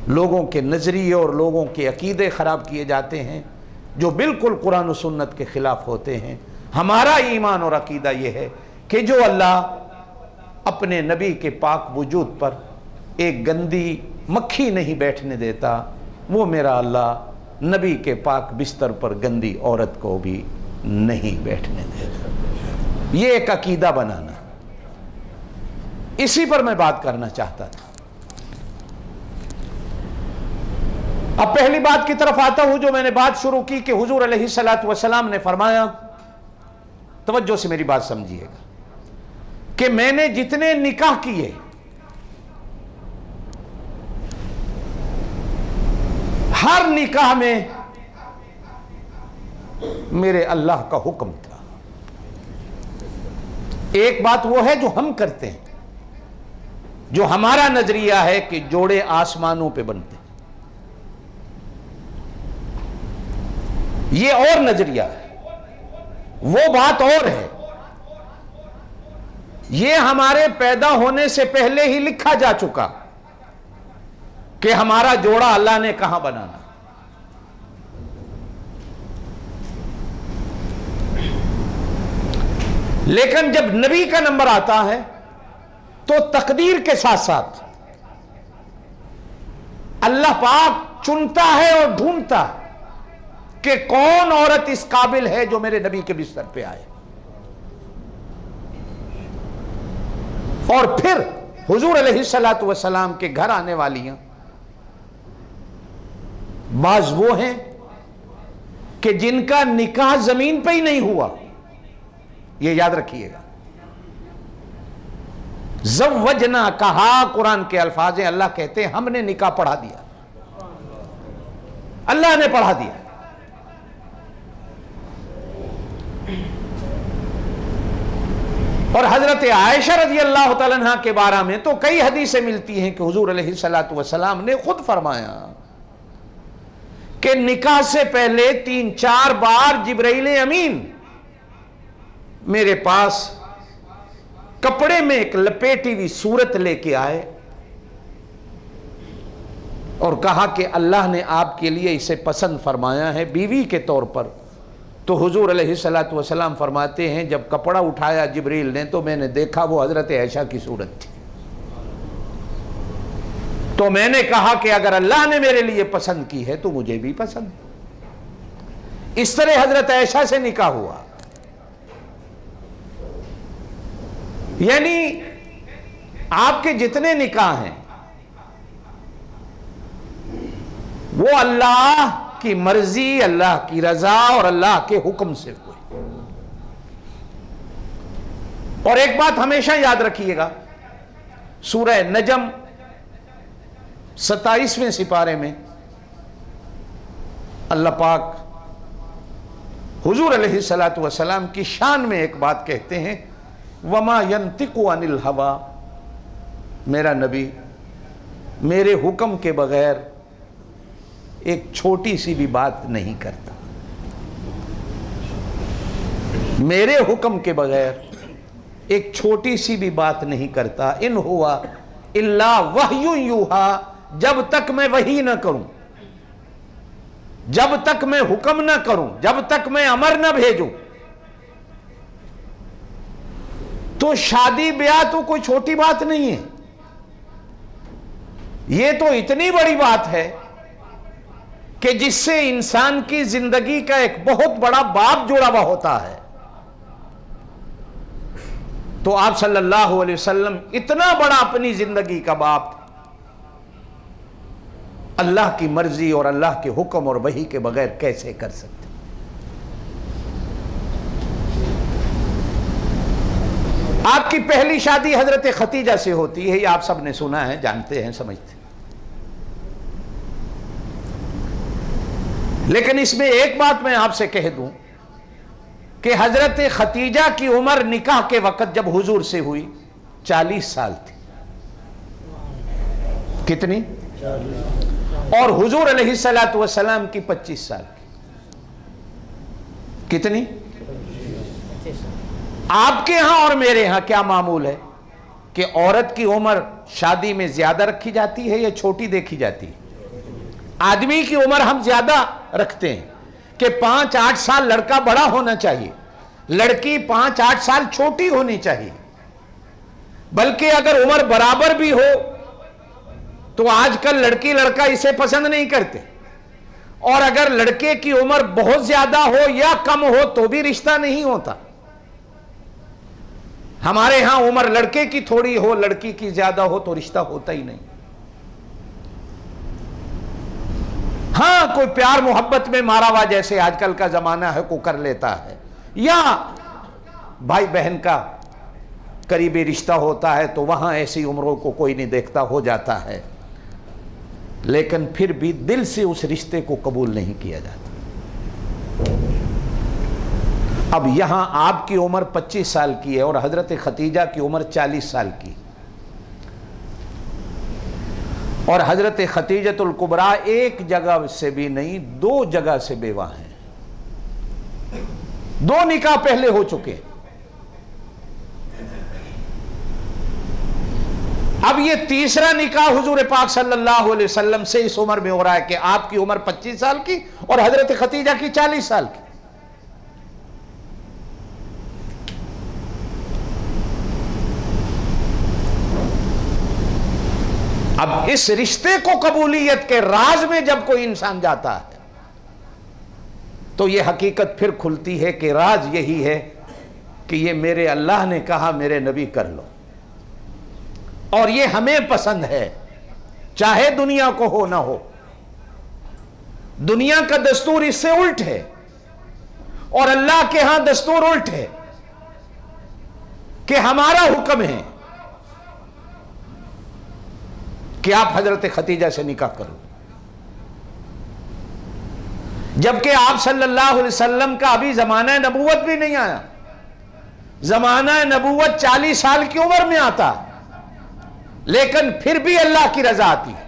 लोगों के नज़रिए और लोगों के अकीदे ख़राब किए जाते हैं जो बिल्कुल कुरान और सुन्नत के ख़िलाफ़ होते हैं। हमारा ईमान और अकीदा ये है कि जो अल्लाह अपने नबी के पाक वजूद पर एक गंदी मक्खी नहीं बैठने देता, वो मेरा अल्लाह नबी के पाक बिस्तर पर गंदी औरत को भी नहीं बैठने देता। ये एक अकीदा बनाना, इसी पर मैं बात करना चाहता था। अब पहली बात की तरफ आता हूं जो मैंने बात शुरू की कि हुजूर अलैहिस्सलातु वस्सलाम ने फरमाया, तवज्जो से मेरी बात समझिएगा, कि मैंने जितने निकाह किए हर निकाह में मेरे अल्लाह का हुक्म था। एक बात वो है जो हम करते हैं, जो हमारा नजरिया है कि जोड़े आसमानों पे बनते हैं, ये और नजरिया है, वो बात और है। ये हमारे पैदा होने से पहले ही लिखा जा चुका कि हमारा जोड़ा अल्लाह ने कहां बनाना। लेकिन जब नबी का नंबर आता है तो तकदीर के साथ साथ अल्लाह पाक चुनता है और ढूंढता है कि कौन औरत इस काबिल है जो मेरे नबी के बिस्तर पे आए। और फिर हुजूर अलैहिस्सलातु वस्सलाम के घर आने वालियां बाज वो हैं कि जिनका निकाह जमीन पे ही नहीं हुआ, ये याद रखिएगा। ज़व्वजना कहा, कुरान के अल्फाज हैं, अल्लाह कहते हैं हमने निकाह पढ़ा दिया, अल्लाह ने पढ़ा दिया। और हजरत आयशा रज़ी अल्लाह तआला अन्हा के बारे में तो कई हदीसें मिलती हैं कि हुजूर अलैहिस्सलातु वस्सलाम ने खुद फरमाया कि निकाह से पहले 3-4 बार जिब्राइल अमीन मेरे पास कपड़े में एक लपेटी हुई सूरत लेके आए और कहा कि अल्लाह ने आपके लिए इसे पसंद फरमाया है बीवी के तौर पर। तो हुजूर अलैहिस्सलातु वस्सलाम फरमाते हैं जब कपड़ा उठाया जिब्रील ने तो मैंने देखा वो हजरत आयशा की सूरत थी। तो मैंने कहा कि अगर अल्लाह ने मेरे लिए पसंद की है तो मुझे भी पसंद। इस तरह हजरत आयशा से निकाह हुआ। यानी आपके जितने निकाह हैं वो अल्लाह की मर्जी, अल्लाह की रजा और अल्लाह के हुक्म से हुए। और एक बात हमेशा याद रखिएगा, सूरह नजम 27वें सिपारे में अल्लाह पाक हुजूर अलैहिस्सलातु वस्सलाम की शान में एक बात कहते हैं, वमा यंतिकु अनिल हवा, मेरा नबी मेरे हुक्म के बगैर एक छोटी सी भी बात नहीं करता, मेरे हुक्म के बगैर एक छोटी सी भी बात नहीं करता। इन हुआ इल्ला वहयु यूहा, जब तक मैं वही ना करूं, जब तक मैं हुक्म ना करूं, जब तक मैं अमर ना भेजूं। तो शादी ब्याह तो कोई छोटी बात नहीं है, यह तो इतनी बड़ी बात है कि जिससे इंसान की जिंदगी का एक बहुत बड़ा बाब जुड़ा हुआ होता है। तो आप सल्लल्लाहु अलैहि वसल्लम इतना बड़ा अपनी जिंदगी का बाब अल्लाह की मर्जी और अल्लाह के हुक्म और वही के बगैर कैसे कर सकते। आपकी पहली शादी हजरत खतीजा से होती है, ये आप सब ने सुना है, जानते हैं, समझते हैं। लेकिन इसमें एक बात मैं आपसे कह दूं कि हजरत खतीजा की उम्र निकाह के वक्त जब हुजूर से हुई 40 साल थी। कितनी? 40। और हुजूर अलैहिस्सलातु वस्सलाम की 25 साल की। कितनी? आपके यहां और मेरे यहां क्या मामूल है कि औरत की उम्र शादी में ज्यादा रखी जाती है या छोटी देखी जाती है? आदमी की उम्र हम ज्यादा रखते हैं कि 5-8 साल लड़का बड़ा होना चाहिए, लड़की 5-8 साल छोटी होनी चाहिए। बल्कि अगर उम्र बराबर भी हो तो आजकल लड़की लड़का इसे पसंद नहीं करते, और अगर लड़के की उम्र बहुत ज्यादा हो या कम हो तो भी रिश्ता नहीं होता। हमारे यहां उम्र लड़के की थोड़ी हो, लड़की की ज्यादा हो तो रिश्ता होता ही नहीं। हां, कोई प्यार मोहब्बत में मारा हुआ जैसे आजकल का जमाना है को कर लेता है, या भाई बहन का करीबी रिश्ता होता है तो वहां ऐसी उम्रों को कोई नहीं देखता, हो जाता है। लेकिन फिर भी दिल से उस रिश्ते को कबूल नहीं किया जाता। अब यहां आपकी उम्र 25 साल की है और हजरत खतीजा की उम्र 40 साल की, और हजरत खतीजतुल कुबरा एक जगह से भी नहीं 2 जगह से बेवा हैं। 2 निकाह पहले हो चुके। अब ये तीसरा निकाह हुजूर पाक सल्लल्लाहु अलैहि वसल्लम से इस उम्र में हो रहा है कि आपकी उम्र 25 साल की और हजरत खतीजा की 40 साल की। अब इस रिश्ते को कबूलियत के राज में जब कोई इंसान जाता है तो यह हकीकत फिर खुलती है कि राज यही है कि ये मेरे अल्लाह ने कहा, मेरे नबी कर लो, और ये हमें पसंद है, चाहे दुनिया को हो ना हो। दुनिया का दस्तूर इससे उल्ट है और अल्लाह के यहां दस्तूर उल्ट है कि हमारा हुक्म है कि आप हजरत खतीजा से निकाह करो, जबकि आप सल्लल्लाहु अलैहि वसल्लम का अभी जमाना नबूवत भी नहीं आया। जमाना नबूवत 40 साल की उम्र में आता, लेकिन फिर भी अल्लाह की रजा आती है,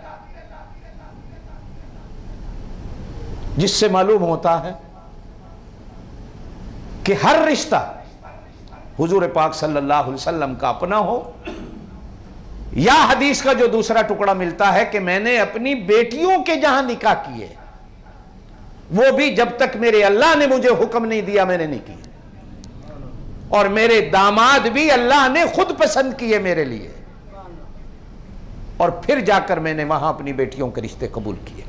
जिससे मालूम होता है कि हर रिश्ता हुजूर पाक सल्लल्लाहु अलैहि वसल्लम का अपना हो, या हदीस का जो दूसरा टुकड़ा मिलता है कि मैंने अपनी बेटियों के जहां निकाह किए, वो भी जब तक मेरे अल्लाह ने मुझे हुक्म नहीं दिया मैंने नहीं किए, और मेरे दामाद भी अल्लाह ने खुद पसंद किए मेरे लिए, और फिर जाकर मैंने वहां अपनी बेटियों के रिश्ते कबूल किए।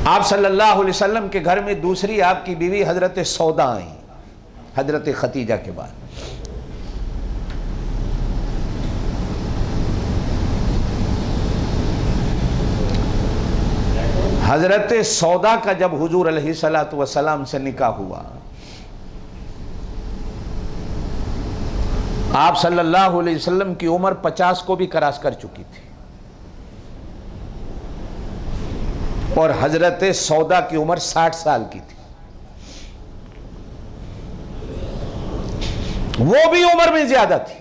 आप सल्लल्लाहु अलैहि वसल्लम के घर में दूसरी आपकी बीवी हजरत सौदा आई, हजरत खतीजा के बाद। हजरत सौदा का जब हुजूर अलैहिस्सलातु वस्सलाम से निकाह हुआ, आप सल्लल्लाहु अलैहि वसल्लम की उम्र 50 को भी क्रॉस कर चुकी थी, और हजरत सौदा की उम्र 60 साल की थी। वो भी उम्र में ज्यादा थी।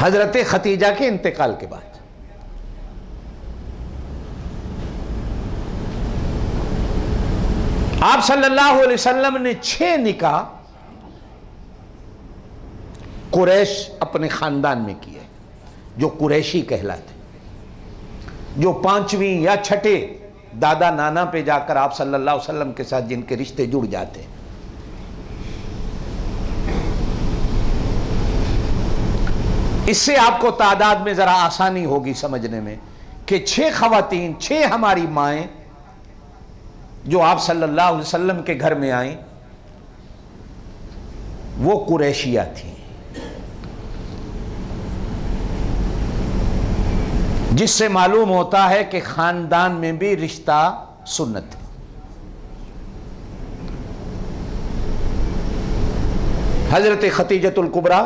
हजरत खतीजा के इंतकाल के बाद आप सल्लल्लाहु अलैहि वसल्लम ने 6 निकाह कुरैश अपने खानदान में किए, जो कुरैशी कहलाते, जो 5वीं या 6ठे दादा नाना पे जाकर आप सल्लल्लाहु अलैहि वसल्लम के साथ जिनके रिश्ते जुड़ जाते। इससे आपको तादाद में जरा आसानी होगी समझने में कि 6 खवातीन, 6 हमारी माएं जो आप सल्लल्लाहु अलैहि वसल्लम के घर में आई, वो कुरैशिया थी, जिससे मालूम होता है कि खानदान में भी रिश्ता सुन्नत है। हजरत खतीजतुल कुबरा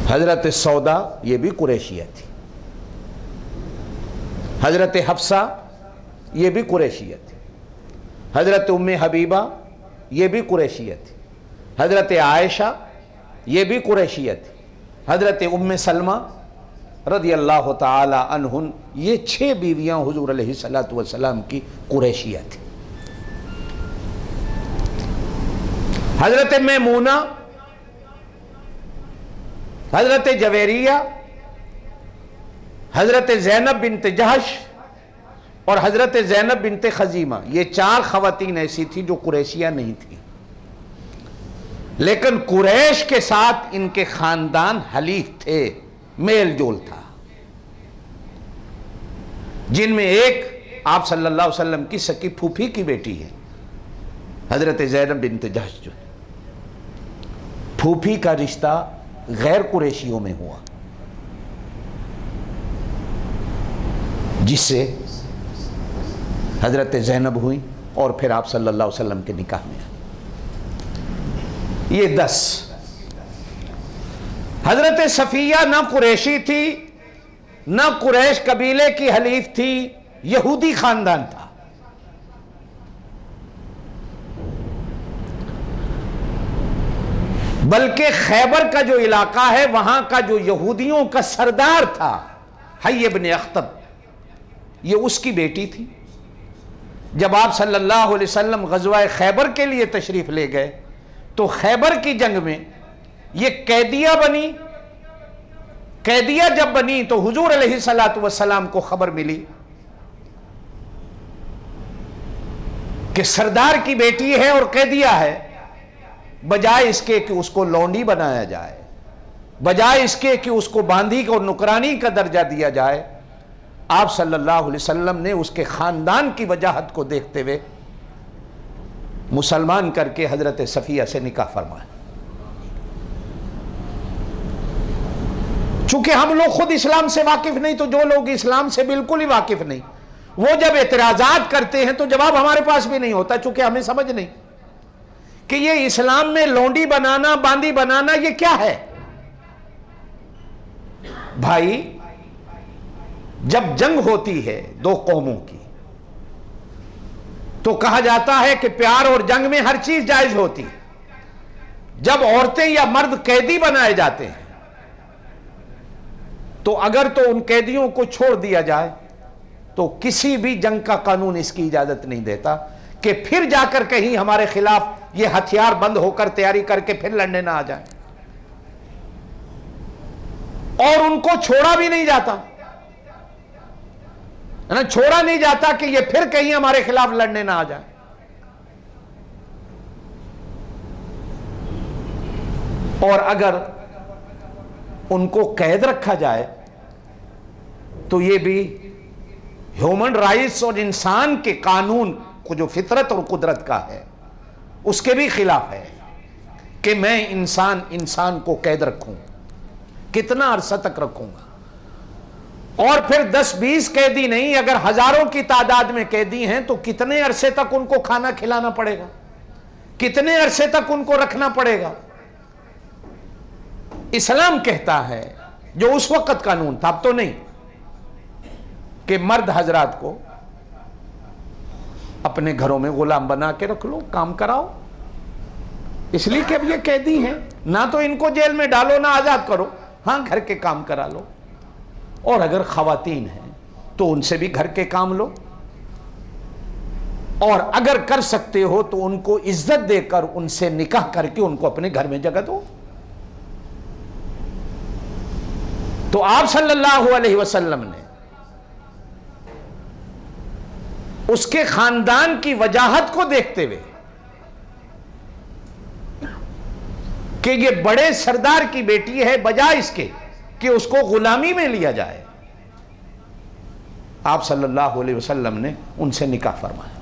हजरत सौदा ये भी कुरैशिया थी, हजरत हफ्सा ये भी कुरैशिया थी, हजरत उम्मे हबीबा ये भी कुरैशिया थी, हजरत आयशा ये भी कुरैशिया थी, हजरत उम्मे सलमा रदी अल्लाह ताला अन्हुन ये 6 बीवियां हुजूर अलैहिस्सलातु वस्सलाम की कुरैशिया थी। हजरत मैमूना, हजरत जवेरिया, हजरत ज़ैनब बिनत जहश और हजरत ज़ैनब बिनत खजीमा, ये 4 खवातीन ऐसी थी जो कुरैशिया नहीं थी, लेकिन कुरैश के साथ इनके खानदान हलीफ थे, मेल जोल था, जिनमें एक आप सल्लल्लाहु अलैहि वसल्लम की सकी फूफी की बेटी है, हजरत ज़ैनब बिनत जहश। जो फूफी का रिश्ता गैर कुरैशियों में हुआ, जिससे हजरत ज़ैनब हुई और फिर आप सल्लल्लाहु अलैहि वसल्लम के निकाह में ये 10। हजरत सफिया ना कुरैशी थी, ना कुरैश कबीले की हलीफ थी, यहूदी खानदान था। बल्कि खैबर का जो इलाका है वहां का जो यहूदियों का सरदार था हय्य इब्न अख्तब, ये उसकी बेटी थी। जब आप सल्लल्लाहु अलैहि वसल्लम गज़वा खैबर के लिए तशरीफ ले गए तो खैबर की जंग में ये कैदिया बनी। कैदिया जब बनी तो हुजूर अलैहिस्सलातु वस्सलाम को खबर मिली कि सरदार की बेटी है और कैदिया है, बजाय इसके कि उसको लौंडी बनाया जाए, बजाय इसके कि उसको बांदी और नुकरानी का दर्जा दिया जाए, आप सल्लल्लाहु अलैहि वसल्लम ने उसके खानदान की वजाहत को देखते हुए मुसलमान करके हजरत सफिया से निकाह फरमाया। चूंकि हम लोग खुद इस्लाम से वाकिफ नहीं, तो जो लोग इस्लाम से बिल्कुल ही वाकिफ नहीं, वो जब एतराजात करते हैं तो जवाब हमारे पास भी नहीं होता, चूंकि हमें समझ नहीं कि ये इस्लाम में लौंडी बनाना, बांदी बनाना ये क्या है। भाई, जब जंग होती है 2 कौमों की तो कहा जाता है कि प्यार और जंग में हर चीज जायज होती है। जब औरतें या मर्द कैदी बनाए जाते हैं तो अगर तो उन कैदियों को छोड़ दिया जाए तो किसी भी जंग का कानून इसकी इजाजत नहीं देता कि फिर जाकर कहीं हमारे खिलाफ ये हथियार बंद होकर तैयारी करके फिर लड़ने ना आ जाए। और उनको छोड़ा भी नहीं जाता, ना छोड़ा नहीं जाता कि ये फिर कहीं हमारे खिलाफ लड़ने ना आ जाए। और अगर उनको कैद रखा जाए तो ये भी ह्यूमन राइट्स और इंसान के कानून को, जो फितरत और कुदरत का है, उसके भी खिलाफ है कि मैं इंसान को कैद रखूं, कितना अरसा तक रखूंगा। और फिर 10-20 कैदी नहीं, अगर हजारों की तादाद में कैदी हैं तो कितने अरसे तक उनको खाना खिलाना पड़ेगा, कितने अरसे तक उनको रखना पड़ेगा। इस्लाम कहता है, जो उस वक्त कानून था, अब तो नहीं, कि मर्द हजरात को अपने घरों में गुलाम बना के रख लो, काम कराओ, इसलिए कि अब ये कैदी हैं, ना तो इनको जेल में डालो ना आजाद करो, हाँ घर के काम करा लो। और अगर खवातीन हैं तो उनसे भी घर के काम लो, और अगर कर सकते हो तो उनको इज्जत देकर उनसे निकाह करके उनको अपने घर में जगह दो। तो आप सल्लल्लाहु अलैहि वसल्लम ने उसके खानदान की वजाहत को देखते हुए कि ये बड़े सरदार की बेटी है, बजाय इसके कि उसको गुलामी में लिया जाए, आप सल्लल्लाहु अलैहि वसल्लम ने उनसे निकाह फरमाया।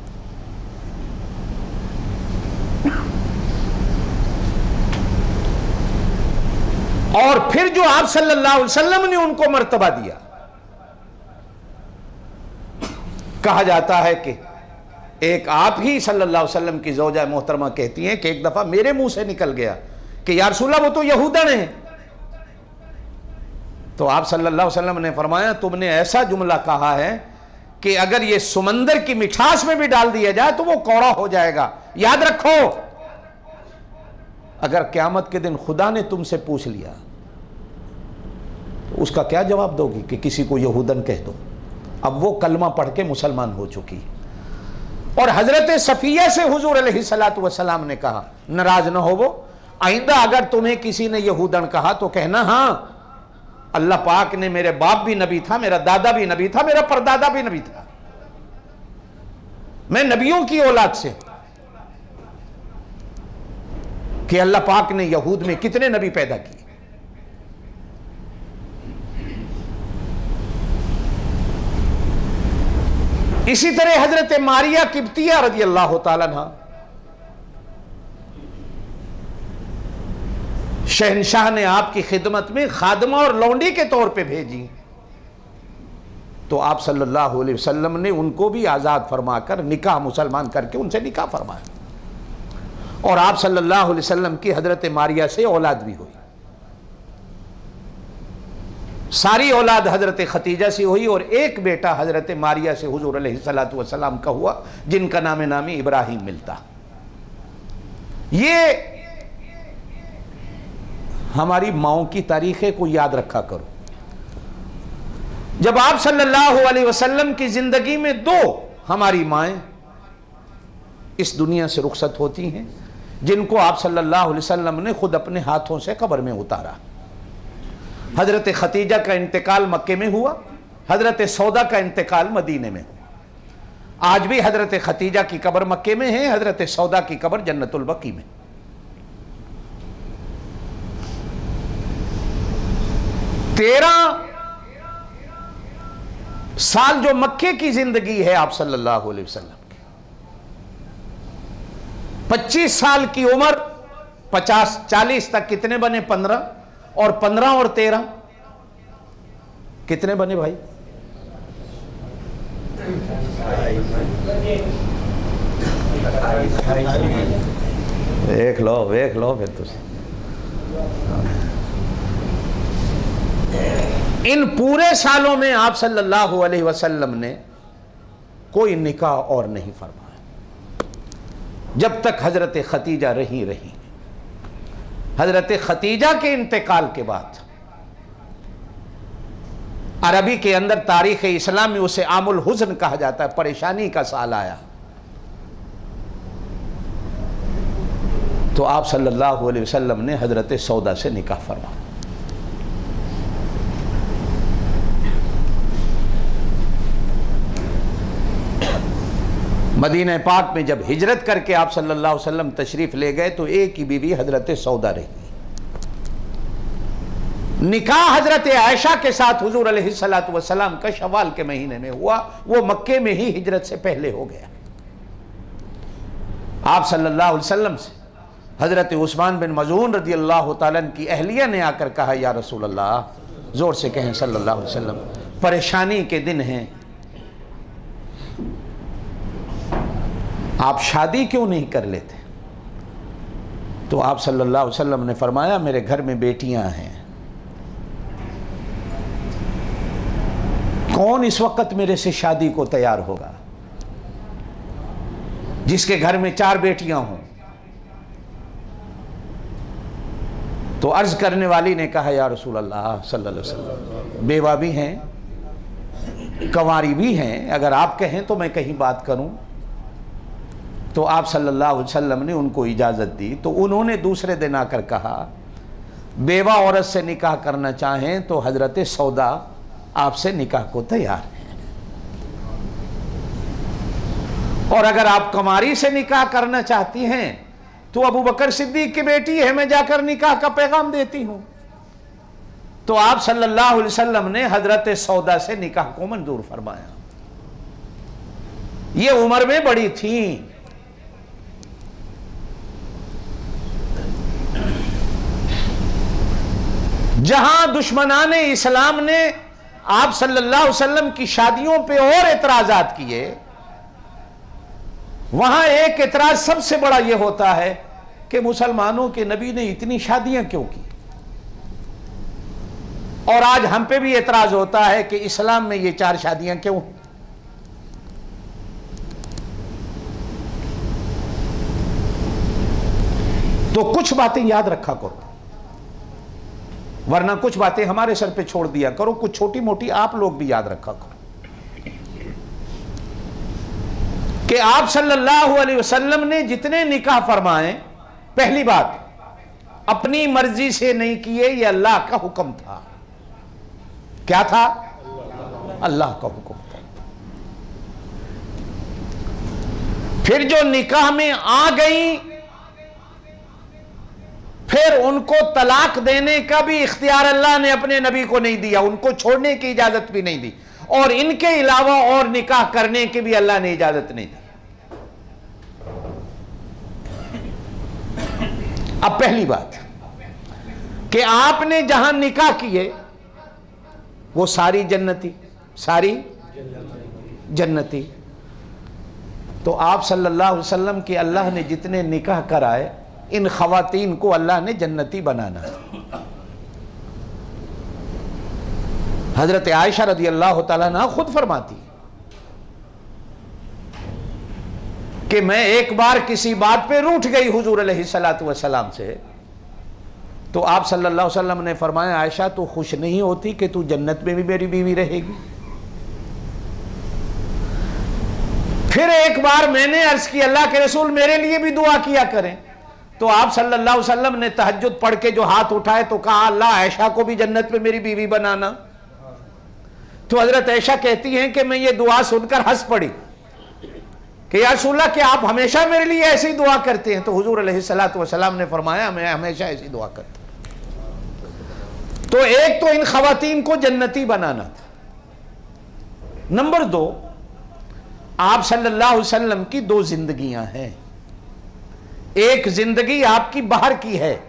और फिर जो आप सल्लल्लाहु अलैहि वसल्लम ने उनको मर्तबा दिया कहा जाता है कि एक आप ही सल्लल्लाहु अलैहि वसल्लम की ज़ौजा मोहतरमा कहती हैं कि एक दफ़ा मेरे मुंह से निकल गया कि या रसूलल्लाह वो तो यहूदन है। तो आप सल्लल्लाहु अलैहि वसल्लम ने फरमाया तुमने ऐसा जुमला कहा है कि अगर ये समंदर की मिठास में भी डाल दिया जाए तो वो कौड़ा हो जाएगा। याद रखो, अगर क़यामत के दिन खुदा ने तुमसे पूछ लिया तो उसका क्या जवाब दोगी कि किसी को यहूदन कह दो। अब वो कलमा पढ़ के मुसलमान हो चुकी है। और हजरत सफिया से हुजूर अलैहिस्सलातु वस्सलाम ने कहा नाराज ना हो वो, आइंदा अगर तुम्हें किसी ने यहूदन कहा तो कहना हाँ अल्लाह पाक ने, मेरे बाप भी नबी था, मेरा दादा भी नबी था, मेरा परदादा भी नबी था, मैं नबियों की औलाद से। कि अल्लाह पाक ने यहूद में कितने नबी पैदा किए। इसी तरह हजरत मारिया किब्तिया रज़ी अल्लाह ताला अन्हा शहनशाह ने आपकी खिदमत में खादमा और लौंडी के तौर पे भेजी, तो आप सल्लल्लाहु अलैहि वसल्लम ने उनको भी आज़ाद फरमाकर निकाह मुसलमान करके उनसे निकाह फरमाया। और आप सल्लल्लाहु अलैहि वसल्लम की हजरत मारिया से औलाद भी हुई। सारी औलाद हजरत खतीजा से हुई और एक बेटा हजरत मारिया से हुजूर अलैहिस्सलातु वस्सलाम का हुआ, जिनका नामी इब्राहिम मिलता। ये हमारी माओं की तारीखें को याद रखा करो। जब आप सल्लल्लाहु अलैहि वसल्लम की जिंदगी में दो हमारी माएं इस दुनिया से रुखसत होती हैं, जिनको आप सल्लल्लाहु अलैहि वसल्लम ने खुद अपने हाथों से कब्र में उतारा। हजरत खतीजा का इंतकाल मक्के में हुआ, हजरत सौदा का इंतकाल मदीने में हुआ। आज भी हजरत खतीजा की कब्र मक्के में है, हजरत सौदा की कब्र जन्नतुल बकी में। 13 साल जो मक्के की जिंदगी है आप सल्लल्लाहु अलैहि वसल्लम की, 25 साल की उम्र 50-40 तक कितने बने? 15, और 15 और 13 कितने बने भाई? देख लो फिर तुझे। इन पूरे सालों में आप सल्लल्लाहु अलैहि वसल्लम ने कोई निकाह और नहीं फरमाया जब तक हजरत खतीजा रही। हजरत खतीजा के इंतकाल के बाद अरबी के अंदर तारीख इस्लाम में उसे आमुल हुज़्न कहा जाता है, परेशानी का साल आया। तो आप सल्लल्लाहु अलैहि वसल्लम ने हजरत सौदा से निकाह फरमाया। मदीना पाक में जब हिजरत करके आप सल्लल्लाहु अलैहि वसल्लम तशरीफ ले गए तो एक ही बीवी हजरत सौदा रही। निकाह हजरत आयशा के साथ हुजूर अलैहिस्सलातु वस्सलाम का शवाल के महीने में हुआ, वो मक्के में ही हिजरत से पहले हो गया। आप सल्लल्लाहु अलैहि वसल्लम से हजरत उस्मान बिन मज़ून रज़ी अल्लाह तआला अन्हु की अहलिया ने आकर कहा या रसूल अल्लाह, जोर से कहें सल्लल्लाहु अलैहि वसल्लम, परेशानी के दिन हैं, आप शादी क्यों नहीं कर लेते? तो आप सल्लल्लाहु अलैहि वसल्लम ने फरमाया मेरे घर में बेटियां हैं, कौन इस वक्त मेरे से शादी को तैयार होगा जिसके घर में 4 बेटियां हों? तो अर्ज करने वाली ने कहा या रसूल अल्लाह सल्लल्लाहु अलैहि वसल्लम, बेवा भी हैं, कंवारी भी हैं, अगर आप कहें तो मैं कहीं बात करूं। तो आप सल्लल्लाहु अलैहि वसल्लम ने उनको इजाज़त दी। तो उन्होंने दूसरे दिन आकर कहा बेवा औरत से निकाह करना चाहें तो हजरत सौदा आपसे निकाह को तैयार है, और अगर आप कंवारी से निकाह करना चाहती हैं तो अबू बकर सिद्दीक की बेटी है, मैं जाकर निकाह का पैगाम देती हूं। तो आप सल्लल्लाहु अलैहि वसल्लम ने हजरत सौदा से निकाह को मंजूर फरमाया। ये उम्र में बड़ी थी। जहां दुश्मनाने इस्लाम ने आप सल्लल्लाहु अलैहि वसल्लम की शादियों पे और एतराजात किए, वहां एक एतराज सबसे बड़ा यह होता है कि मुसलमानों के नबी ने इतनी शादियां क्यों की। और आज हम पे भी एतराज होता है कि इस्लाम में ये 4 शादियां क्यों। तो कुछ बातें याद रखा करो, वरना कुछ बातें हमारे सर पे छोड़ दिया करो, कुछ छोटी मोटी आप लोग भी याद रखा करो कि आप सल्लल्लाहु अलैहि वसल्लम ने जितने निकाह फरमाए, पहली बात अपनी मर्जी से नहीं किए, ये अल्लाह का हुक्म था। क्या था? अल्लाह का हुक्म था। फिर जो निकाह में आ गई, फिर उनको तलाक देने का भी इख्तियार अल्लाह ने अपने नबी को नहीं दिया, उनको छोड़ने की इजाजत भी नहीं दी, और इनके अलावा और निकाह करने की भी अल्लाह ने इजाजत नहीं दी। अब पहली बात कि आपने जहां निकाह किए वो सारी जन्नती, सारी जन्नती। तो आप सल्लल्लाहु अलैहि वसल्लम के अल्लाह ने जितने निकाह कराए, इन खवातीन को अल्लाह ने जन्नती बनाना था। हजरत आयशा रदी अल्लाह तआला अन्हा खुद फरमाती कि मैं एक बार किसी बात पे रूठ गई हुजूर अलैहिस्सलातु वस्सलाम से, तो आप सल्लल्लाहु अलैहि वसल्लम ने फरमाया, आयशा तू खुश नहीं होती कि तू जन्नत में भी मेरी बीवी रहेगी। फिर एक बार मैंने अर्ज की, अल्लाह के रसूल मेरे लिए भी दुआ किया करें। तो आप सल्लल्लाहु अलैहि वसल्लम ने तहज्जुद पढ़ के जो हाथ उठाए तो कहा, अल्लाह आयशा को भी जन्नत में मेरी बीवी बनाना। तो हजरत आयशा कहती हैं कि मैं ये दुआ सुनकर हंस पड़ी कि या रसूलल्लाह कि आप हमेशा मेरे लिए ऐसी दुआ करते हैं। तो हुजूर अलैहिस्सलातु वस्सलाम ने फरमाया, मैं हमेशा ऐसी दुआ करता हूं। तो एक तो इन खवातीन को जन्नती बनाना था। नंबर 2, आप सल्लल्लाहु अलैहि वसल्लम की 2 जिंदगियां हैं। एक जिंदगी आपकी बाहर की है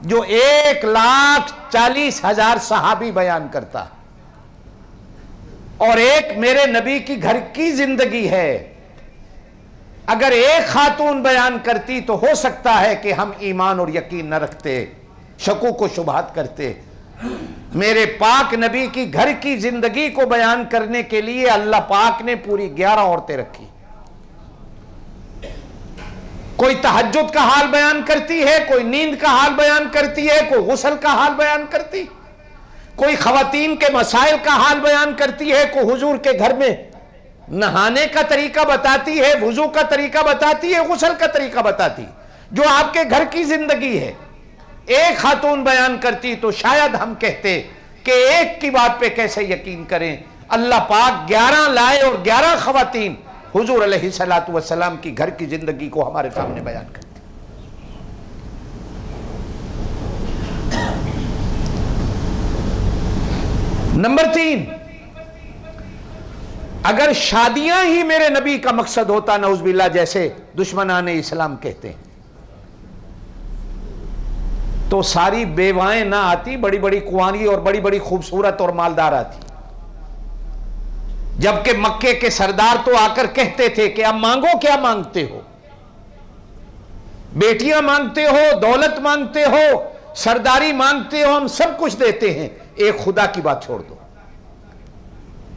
जो 1,40,000 सहाबी बयान करता, और एक मेरे नबी की घर की जिंदगी है। अगर एक खातून बयान करती तो हो सकता है कि हम ईमान और यकीन न रखते, शकू को शुबहात करते। मेरे पाक नबी की घर की जिंदगी को बयान करने के लिए अल्लाह पाक ने पूरी 11 औरतें रखी। कोई तहज्जुद का हाल बयान करती है, कोई नींद का हाल बयान करती है, कोई गुस्ल का हाल बयान करती, कोई खवातीन के मसाइल का हाल बयान करती है, कोई हुजूर के घर में नहाने का तरीका बताती है, वुजू का तरीका बताती है, गुस्ल का तरीका बताती, जो आपके घर की जिंदगी है। एक खातून बयान करती तो शायद हम कहते कि एक की बात पे कैसे यकीन करें। अल्लाह पाक 11 लाए और 11 खवातीन हुजूर अलैहिस्सलातु वस्सलाम की घर की जिंदगी को हमारे सामने बयान करती। नंबर 3, अगर शादियां ही मेरे नबी का मकसद होता, नऊज़ुबिल्लाह, जैसे दुश्मनाने इस्लाम कहते हैं, तो सारी बेवाएं ना आती, बड़ी बड़ी कुंवारी और बड़ी बड़ी खूबसूरत और मालदार आती। जबकि मक्के के सरदार तो आकर कहते थे कि अब मांगो, क्या मांगते हो? बेटियां मांगते हो, दौलत मांगते हो, सरदारी मांगते हो, हम सब कुछ देते हैं, एक खुदा की बात छोड़ दो।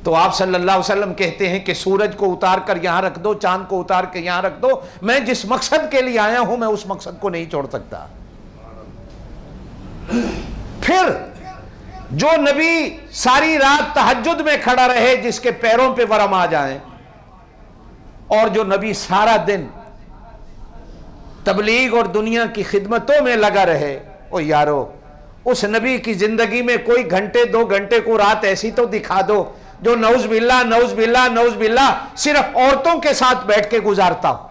तो आप सल्लल्लाहु अलैहि वसल्लम कहते हैं कि सूरज को उतार कर यहां रख दो, चांद को उतार के यहां रख दो, मैं जिस मकसद के लिए आया हूं मैं उस मकसद को नहीं छोड़ सकता। फिर जो नबी सारी रात तहज्जुद में खड़ा रहे, जिसके पैरों पे वरम आ जाए, और जो नबी सारा दिन तबलीग और दुनिया की खिदमतों में लगा रहे, ओ यारो, उस नबी की जिंदगी में कोई घंटे 2 घंटे को रात ऐसी तो दिखा दो जो नऊज़ुबिल्लाह नऊज़ुबिल्लाह नऊज़ुबिल्लाह सिर्फ औरतों के साथ बैठ के गुजारता हो।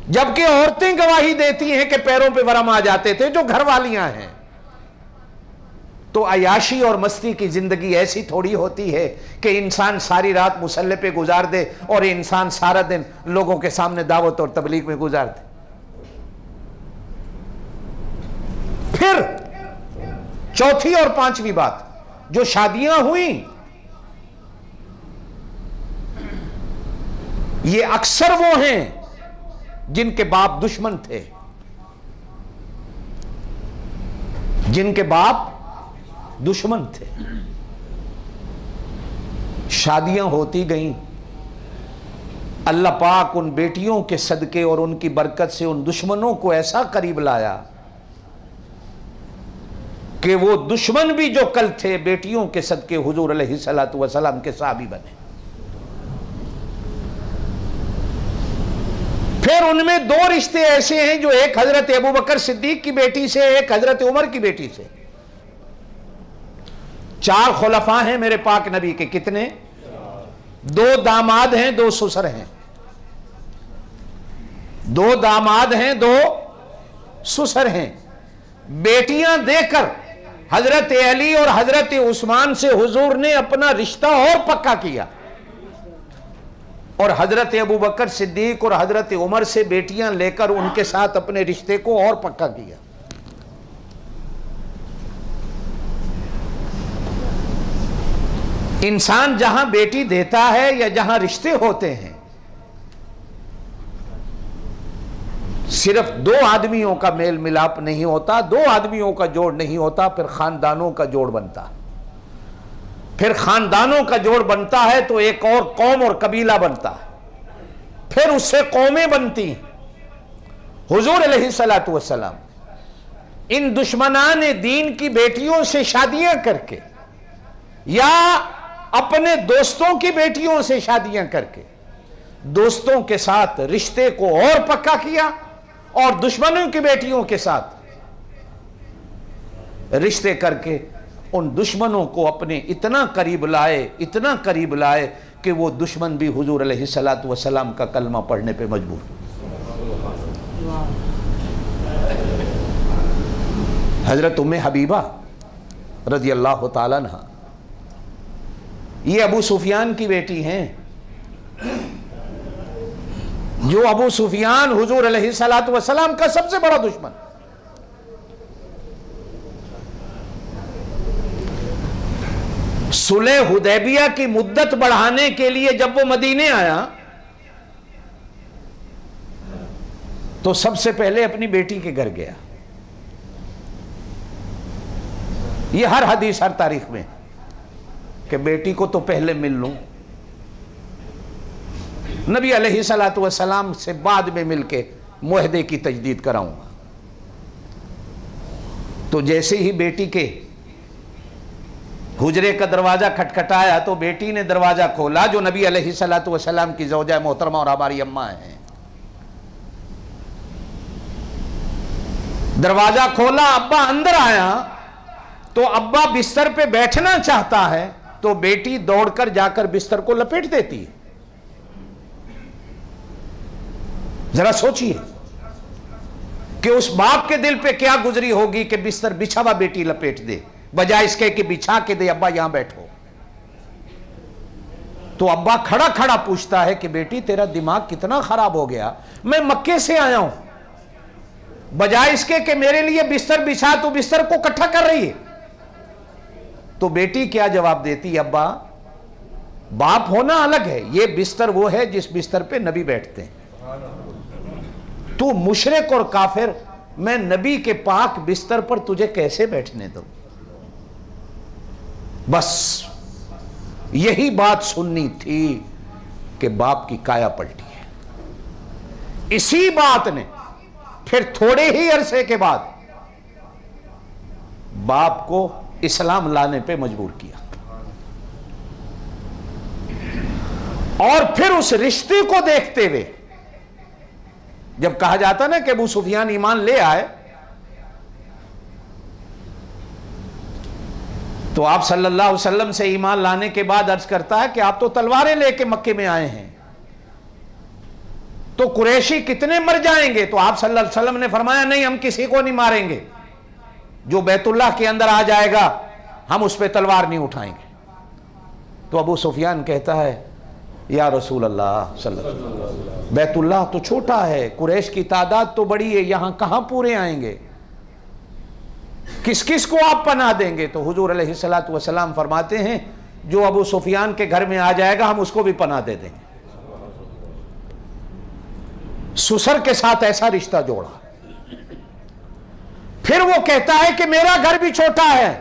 जबकि औरतें गवाही देती हैं कि पैरों पे वरम आ जाते थे, जो घर वालियां हैं। तो अयाशी और मस्ती की जिंदगी ऐसी थोड़ी होती है कि इंसान सारी रात मुसल्ले पे गुजार दे और इंसान सारा दिन लोगों के सामने दावत और तबलीग में गुजार दे। फिर चौथी और 5वीं बात, जो शादियां हुई ये अक्सर वो हैं जिनके बाप दुश्मन थे, जिनके बाप दुश्मन थे। शादियां होती गईं, अल्लाह पाक उन बेटियों के सदके और उनकी बरकत से उन दुश्मनों को ऐसा करीब लाया कि वो दुश्मन भी जो कल थे बेटियों के सदके हुजूर अलैहिस्सलातु वस्सलाम के सहाबी बने। फिर उनमें दो रिश्ते ऐसे हैं जो एक हजरत अबू बकर सिद्दीक की बेटी से, एक हजरत उमर की बेटी से। 4 खुलफा हैं मेरे पाक नबी के, कितने? 2 दामाद हैं, 2 ससुर हैं। 2 दामाद हैं, 2 ससुर हैं। बेटियां देकर हजरत अली और हजरत उस्मान से हुजूर ने अपना रिश्ता और पक्का किया, और हजरत अबू बकर सिद्दीक और हजरत उमर से बेटियां लेकर उनके साथ अपने रिश्ते को और पक्का किया। इंसान जहां बेटी देता है या जहां रिश्ते होते हैं, सिर्फ 2 आदमियों का मेल मिलाप नहीं होता, 2 आदमियों का जोड़ नहीं होता, फिर खानदानों का जोड़ बनता है। फिर खानदानों का जोड़ बनता है तो एक और कौम और कबीला बनता है, फिर उससे कौमें बनती। हुजूर अलैहिस्सलातु वस्सलाम इन दुश्मनान दीन की बेटियों से शादियां करके या अपने दोस्तों की बेटियों से शादियां करके दोस्तों के साथ रिश्ते को और पक्का किया, और दुश्मनों की बेटियों के साथ रिश्ते करके उन दुश्मनों को अपने इतना करीब लाए, इतना करीब लाए कि वो दुश्मन भी हुजूर अलैहिस्सलातु वस्सलाम का कलमा पढ़ने पे मजबूर। हजरत उम्मे हबीबा रज़ी अल्लाह ताला अन्हा, ये अबू सुफियान की बेटी हैं, जो अबू सुफियान हुजूर अलैहिस्सलातु वस्सलाम का सबसे बड़ा दुश्मन। सुलह हुदैबिया की मुद्दत बढ़ाने के लिए जब वो मदीने आया तो सबसे पहले अपनी बेटी के घर गया। ये हर हदीस, हर तारीख में कि बेटी को तो पहले मिल लूं, नबी अलैहिस्सलातु वस्सलाम से बाद में मिलके मुअहदे की तजदीद कराऊंगा। तो जैसे ही बेटी के हुजरे का दरवाजा खटखटाया तो बेटी ने दरवाजा खोला, जो नबी अलैहिस्सलातु वस्सलाम की ज़ौजा मोहतरमा और हमारी अम्मा हैं। दरवाजा खोला, अब्बा अंदर आया तो अब्बा बिस्तर पे बैठना चाहता है तो बेटी दौड़कर जाकर बिस्तर को लपेट देती है। जरा सोचिए कि उस बाप के दिल पे क्या गुजरी होगी कि बिस्तर बिछा हुआ बेटी लपेट दे, बजाय इसके कि बिछा के दे, अब्बा यहां बैठो। तो अब्बा खड़ा खड़ा पूछता है कि बेटी तेरा दिमाग कितना खराब हो गया, मैं मक्के से आया हूं, बजाय इसके कि मेरे लिए बिस्तर बिछा तो बिस्तर को इकट्ठा कर रही है। तो बेटी क्या जवाब देती, अब्बा बाप होना अलग है, ये बिस्तर वो है जिस बिस्तर पे नबी बैठते हैं। तू मुशरिक और काफिर, मैं नबी के पाक बिस्तर पर तुझे कैसे बैठने दूं। बस यही बात सुननी थी कि बाप की काया पलटी है। इसी बात ने फिर थोड़े ही अरसे के बाद बाप को इस्लाम लाने पे मजबूर किया, और फिर उस रिश्ते को देखते हुए जब कहा जाता ना कि अबू सुफियान ईमान ले आए, तो आप सल्लल्लाहु अलैहि वसल्लम से ईमान लाने के बाद अर्ज करता है कि आप तो तलवारें लेके मक्के में आए हैं, तो कुरैशी कितने मर जाएंगे। तो आप सल्लल्लाहु अलैहि वसल्लम ने फरमाया नहीं, हम किसी को नहीं मारेंगे, जो बैतुल्लाह के अंदर आ जाएगा हम उस पर तलवार नहीं उठाएंगे। तो अबू सुफियान कहता है या रसूल अल्लाह सल्लल्लाहु अलैहि वसल्लम, बैतुल्लाह तो छोटा है, कुरैश की तादाद तो बड़ी है, यहां कहां पूरे आएंगे। किस किस को आप पनाह देंगे? तो हुजूर अलैहिस्सलातु वस्सलाम फरमाते हैं जो अबू सुफियान के घर में आ जाएगा हम उसको भी पनाह दे देंगे। सुसर के साथ ऐसा रिश्ता जोड़ा। फिर वो कहता है कि मेरा घर भी छोटा है,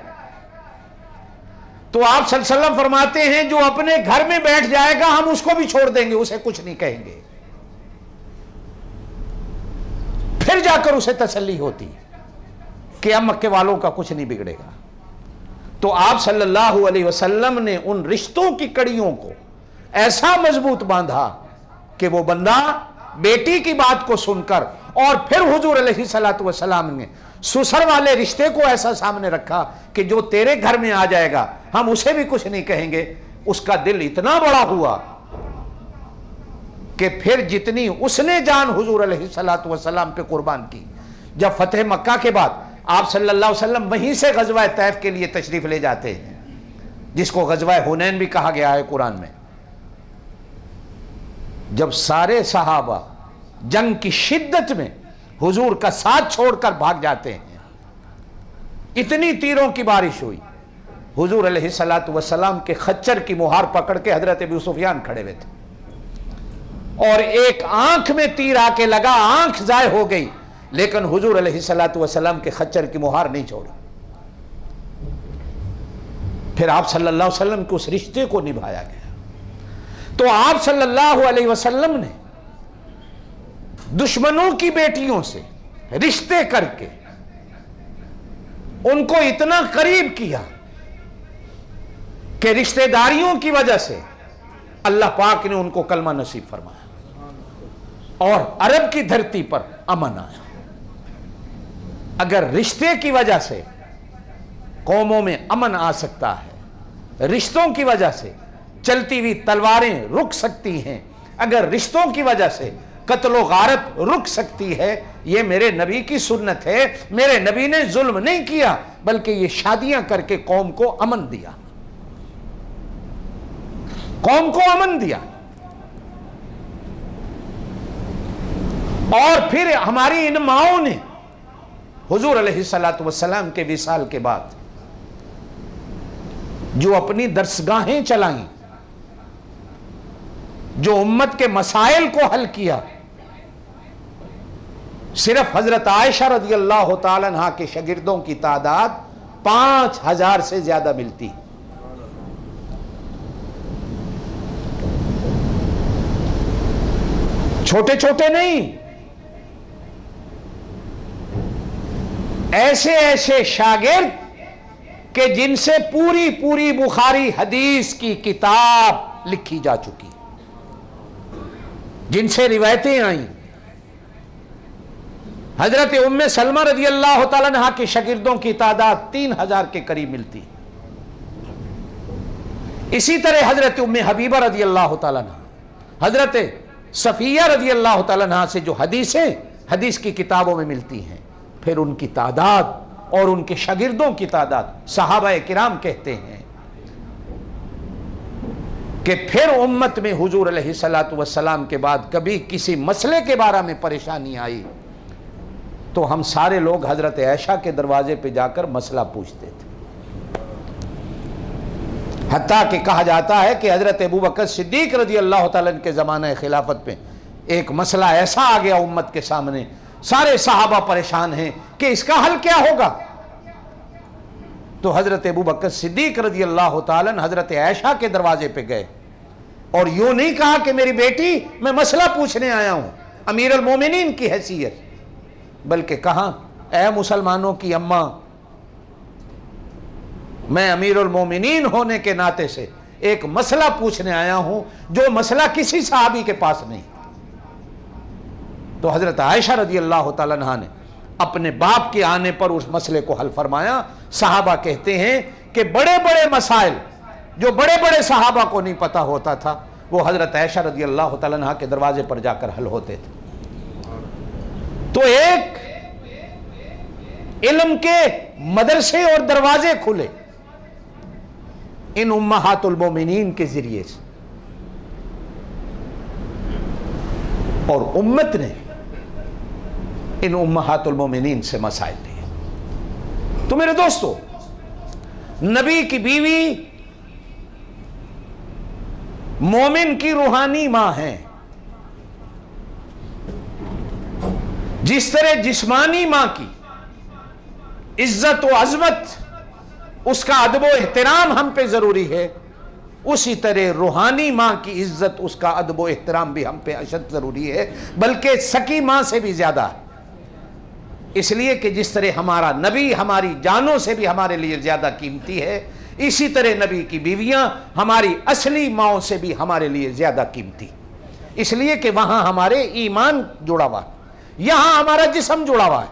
तो आप सल्लल्लाहु अलैहि वसल्लम फरमाते हैं जो अपने घर में बैठ जाएगा हम उसको भी छोड़ देंगे, उसे कुछ नहीं कहेंगे। फिर जाकर उसे तसल्ली होती है कि अब मक्के वालों का कुछ नहीं बिगड़ेगा। तो आप सल्लल्लाहु अलैहि वसल्लम ने उन रिश्तों की कड़ियों को ऐसा मजबूत बांधा कि वो बंदा बेटी की बात को सुनकर, और फिर हुजूर अलैहिस्सलातु वस्सलाम ने सुसर वाले रिश्ते को ऐसा सामने रखा कि जो तेरे घर में आ जाएगा हम उसे भी कुछ नहीं कहेंगे। उसका दिल इतना बड़ा हुआ कि फिर जितनी उसने जान हुजूर अलैहिस्सलातु वस्सलाम पे कुर्बान की, जब फतेह मक्का के बाद आप सल्लल्लाहु अलैहि वसल्लम वहीं से गजवा तैफ के लिए तशरीफ ले जाते हैं, जिसको गजवा हुनैन भी कहा गया है कुरान में। जब सारे सहाबा जंग की शिद्दत में हुजूर का साथ छोड़कर भाग जाते हैं, इतनी तीरों की बारिश हुई, हुजूर अलैहिस्सलातु वस्सलाम के खच्चर की मुहार पकड़ के हजरत अबू सुफियान खड़े हुए थे, और एक आंख में तीर आके लगा, आंख जाए हो गई, लेकिन हुजूर अलैहिस्सलातु वस्सलाम के खच्चर की मुहार नहीं छोड़ी। फिर आप सल्लल्लाहु अलैहि वसल्लम के उस रिश्ते को निभाया गया। तो आप सल्लल्लाहु अलैहि वसल्लम ने दुश्मनों की बेटियों से रिश्ते करके उनको इतना करीब किया कि रिश्तेदारियों की वजह से अल्लाह पाक ने उनको कलमा नसीब फरमाया और अरब की धरती पर अमन आया। अगर रिश्ते की वजह से कौमों में अमन आ सकता है, रिश्तों की वजह से चलती हुई तलवारें रुक सकती हैं, अगर रिश्तों की वजह से कत्लो गारत रुक सकती है, ये मेरे नबी की सुन्नत है। मेरे नबी ने जुल्म नहीं किया, बल्कि ये शादियां करके कौम को अमन दिया, कौम को अमन दिया। और फिर हमारी इन माओं ने हुजूर अलैहिस्सलातु वस्सलाम के विसाल के बाद जो अपनी दरसगाहें चलाई, जो उम्मत के मसाइल को हल किया, सिर्फ हजरत आयशा रज़ियल्लाहु ताला अन्हा के शागिर्दों की तादाद 5000 से ज्यादा मिलती। छोटे छोटे नहीं, ऐसे ऐसे शागिर्द कि जिनसे पूरी पूरी बुखारी हदीस की किताब लिखी जा चुकी, जिनसे रिवायतें आई। हजरत उम्मे सलमा रज़ियल्लाहु ताला अन्हा के शागिर्दों की तादाद 3000 के करीब मिलती। इसी तरह हजरत उम्मे हबीबा रज़ियल्लाहु ताला अन्हा, हजरत सफिया रज़ियल्लाहु ताला अन्हा से जो हदीसें हदीस की किताबों में मिलती हैं, फिर उनकी तादाद और उनके शागिर्दों की तादाद, सहाबा किराम कहते हैं कि फिर उम्मत में हुजूर अलैहिस्सलातु वस्सलाम के बाद कभी किसी मसले के बारे में परेशानी आई तो हम सारे लोग हजरत आयशा के दरवाजे पे जाकर मसला पूछते थे। हत्ता कि कहा जाता है कि हजरत अबू बकर सिद्दीक रज़ियल्लाहु ताला अन्हु के ज़माने खिलाफत पे एक मसला ऐसा आ गया उम्मत के सामने, सारे सहाबा परेशान हैं कि इसका हल क्या होगा। तो हजरत अबू बकर सिद्दीक रज़ियल्लाहु ताला अन्हु हजरत आयशा के दरवाजे पे गए और यूं नहीं कहा कि मेरी बेटी मैं मसला पूछने आया हूं अमीरुल मोमिनीन की हैसियत, बल्कि कहा ऐ मुसलमानों की अम्मा, मैं अमीरुल मोमिनीन होने के नाते से एक मसला पूछने आया हूं जो मसला किसी सहाबी के पास नहीं। तो हजरत आयशा रज़ियल्लाहु ताला अन्हा ने अपने बाप के आने पर उस मसले को हल फरमाया। सहाबा कहते हैं कि बड़े बड़े मसाइल जो बड़े बड़े सहाबा को नहीं पता होता था, वो हजरत आयशा रज़ियल्लाहु ताला अन्हा के दरवाजे पर जाकर हल होते थे। तो एक इल्म के मदरसे और दरवाजे खुले इन उम्महातुल मोमिनीन के जरिए से, और उम्मत ने इन उम्महातुल मोमिनीन से मसाइल लिए। तो मेरे दोस्तों, नबी की बीवी मोमिन की रूहानी मां है। जिस तरह जिस्मानी मां की इज्जत व अजमत, उसका अदब व एहतराम हम पे जरूरी है, उसी तरह रूहानी मां की इज्जत, उसका अदब व एहतराम भी हम पे अशद जरूरी है, बल्कि सकी मां से भी ज्यादा। इसलिए कि जिस तरह हमारा नबी हमारी जानों से भी हमारे लिए ज्यादा कीमती है, इसी तरह नबी की बीवियां हमारी असली माओं से भी हमारे लिए ज्यादा कीमती। इसलिए कि वहां हमारे ईमान जुड़ा हुआ, यहां हमारा जिस्म जुड़ा हुआ है।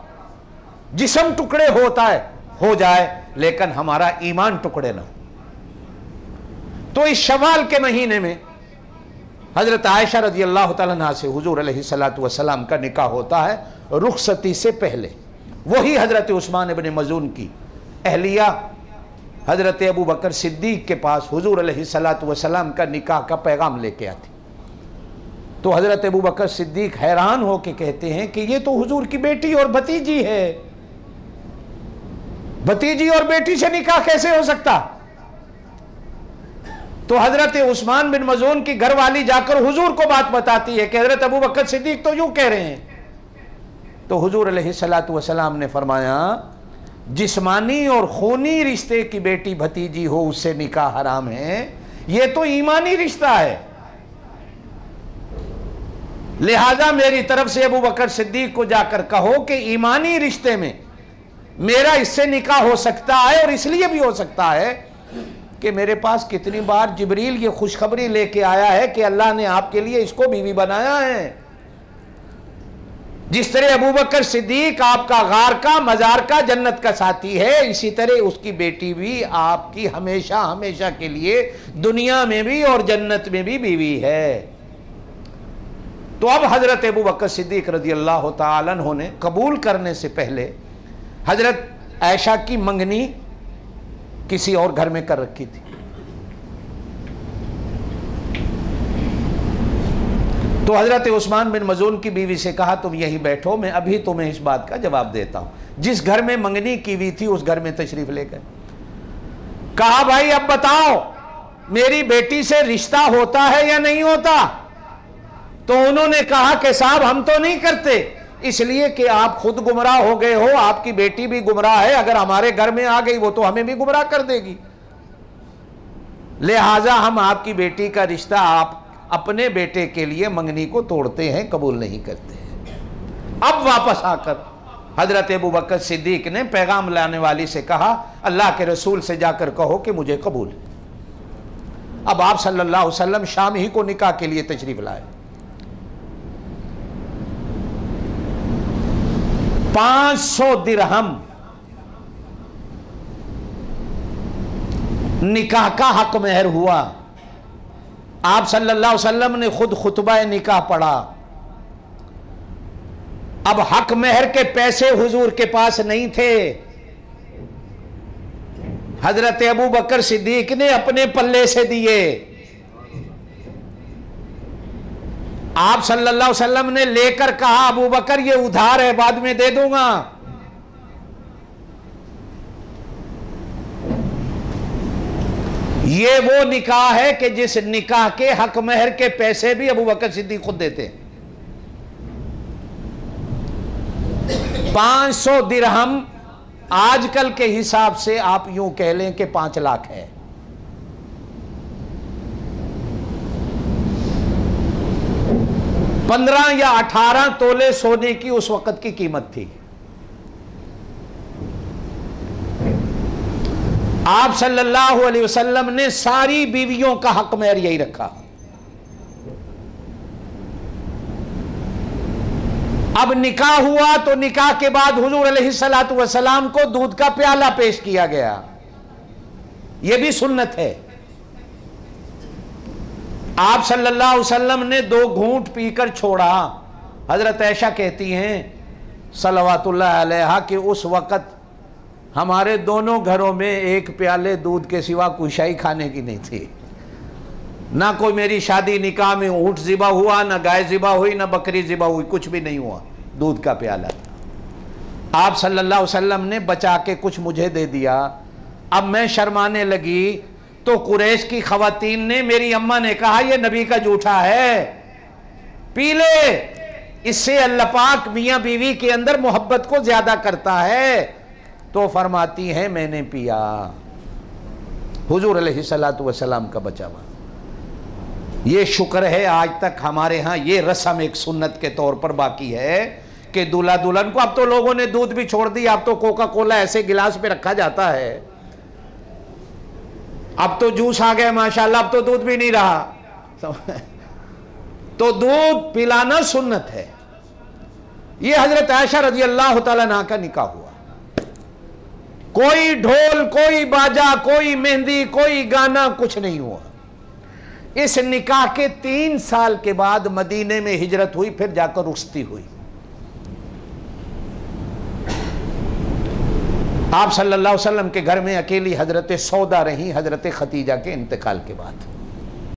जिस्म टुकड़े होता है हो जाए, लेकिन हमारा ईमान टुकड़े ना हो। तो इस शवाल के महीने में हजरत आयशा रजी अल्लाह तआला अन्हा से हुजूर अलैहिस्सलातु वस्सलाम का निकाह होता है रुखसती से पहले। वही हजरत उस्मान इब्न मज़ून की अहलिया हजरत अबू बकर सिद्दीक के पास हुजूर अलैहिस्सलातु वस्सलाम का निकाह का पैगाम लेके आती। तो हजरत अबू बकर सिद्दीक हैरान होकर कहते हैं कि ये तो हुजूर की बेटी और भतीजी है, भतीजी और बेटी से निकाह कैसे हो सकता। तो हजरत उस्मान बिन मज़ून की घरवाली जाकर हुजूर को बात बताती है कि हजरत अबू बकर सिद्दीक तो यूं कह रहे हैं। तो हुजूर अलैहिस्सलातु वस्सलाम ने फरमाया, जिस्मानी और खूनी रिश्ते की बेटी भतीजी हो उससे निकाह हराम है, यह तो ईमानी रिश्ता है। लिहाजा मेरी तरफ से अबू बकर सिद्दीक को जाकर कहो कि ईमानी रिश्ते में मेरा इससे निकाह हो सकता है, और इसलिए भी हो सकता है कि मेरे पास कितनी बार जिब्रील ये खुशखबरी लेके आया है कि अल्लाह ने आपके लिए इसको बीवी बनाया है। जिस तरह अबू बकर सिद्दीक आपका गार का, मजार का, जन्नत का साथी है, इसी तरह उसकी बेटी भी आपकी हमेशा हमेशा के लिए दुनिया में भी और जन्नत में भी बीवी है। तो अब हजरत अबू बकर सिद्दीक रजी अल्लाह तआला अन्हु ने कबूल करने से पहले हजरत आयशा की मंगनी किसी और घर में कर रखी थी। तो हजरत उस्मान बिन मज़ून की बीवी से कहा, तुम यहीं बैठो, मैं अभी तुम्हें इस बात का जवाब देता हूं। जिस घर में मंगनी की हुई थी उस घर में तशरीफ ले गए। कहा, भाई अब बताओ मेरी बेटी से रिश्ता होता है या नहीं होता। तो उन्होंने कहा कि साहब हम तो नहीं करते, इसलिए कि आप खुद गुमराह हो गए हो, आपकी बेटी भी गुमराह है, अगर हमारे घर में आ गई वो तो हमें भी गुमराह कर देगी, लिहाजा हम आपकी बेटी का रिश्ता आप अपने बेटे के लिए मंगनी को तोड़ते हैं, कबूल नहीं करते हैं। अब वापस आकर हजरत अबू बकर सिद्दीक ने पैगाम लाने वाली से कहा, अल्लाह के रसूल से जाकर कहो कि मुझे कबूल है। अब आप सल्लल्लाहु अलैहि वसल्लम शाम ही को निकाह के लिए तशरीफ लाए। 500 दिरहम निकाह का हक मेहर हुआ। आप सल्लल्लाहु अलैहि वसल्लम ने खुद खुतबा निकाह पढ़ा। अब हक मेहर के पैसे हुजूर के पास नहीं थे, हजरत अबू बकर सिद्दीक ने अपने पल्ले से दिए। आप सल्लल्लाहु अलैहि वसल्लम ने लेकर कहा, अबू बकर ये उधार है, बाद में दे दूंगा। ये वो निकाह है कि जिस निकाह के हक महर के पैसे भी अबू बकर सिद्दीक खुद देते। 500 दिरहम आजकल के हिसाब से आप यूं कह लें कि 5 लाख है। पंद्रह या 18 तोले सोने की उस वक्त की कीमत थी। आप सल्लल्लाहु अलैहि वसल्लम ने सारी बीवियों का हक मेहर यही रखा। अब निकाह हुआ तो निकाह के बाद हुजूर अलैहिस्सलातु वस्सलाम को दूध का प्याला पेश किया गया। यह भी सुन्नत है। आप सल्लल्लाहु अलैहि वसल्लम ने 2 घूंट पीकर छोड़ा। हजरत आयशा कहती हैं सल्लल्लाहु अलैहा कि उस वक़्त हमारे दोनों घरों में एक प्याले दूध के सिवा कोई शाही खाने की नहीं थी। ना कोई मेरी शादी निकाह में ऊँट ज़िबा हुआ, ना गाय ज़िबा हुई, ना बकरी ज़िबा हुई, कुछ भी नहीं हुआ। दूध का प्याला था। आप सल्लल्लाहु अलैहि वसल्लम ने बचा के कुछ मुझे दे दिया। अब मैं शर्माने लगी तो कुरैश की खवातीन ने, मेरी अम्मा ने कहा यह नबी का जूठा है, पी ले, इससे अल्लाह पाक मियां बीवी के अंदर मोहब्बत को ज्यादा करता है। तो फरमाती हैं मैंने पिया। हुजूर अलैहिस्सलातु वस्सलाम का बचा हुआ। ये शुक्र है आज तक हमारे यहाँ ये रस्म एक सुन्नत के तौर पर बाकी है कि दूल्हा दुल्हन को, अब तो लोगों ने दूध भी छोड़ दी, अब तो कोका कोला ऐसे गिलास पे रखा जाता है, अब तो जूस आ गया माशाल्लाह, अब तो दूध भी नहीं रहा। तो दूध पिलाना सुन्नत है। ये हजरत आयशा रजी अल्लाह तआला अन्हा का निकाह हुआ। कोई ढोल, कोई बाजा, कोई मेहंदी, कोई गाना, कुछ नहीं हुआ। इस निकाह के 3 साल के बाद मदीने में हिजरत हुई, फिर जाकर रुखसती हुई। आप सल्लल्लाहु अलैहि वसल्लम के घर में अकेली हजरत सौदा रही हजरत खतीजा के इंतकाल के बाद।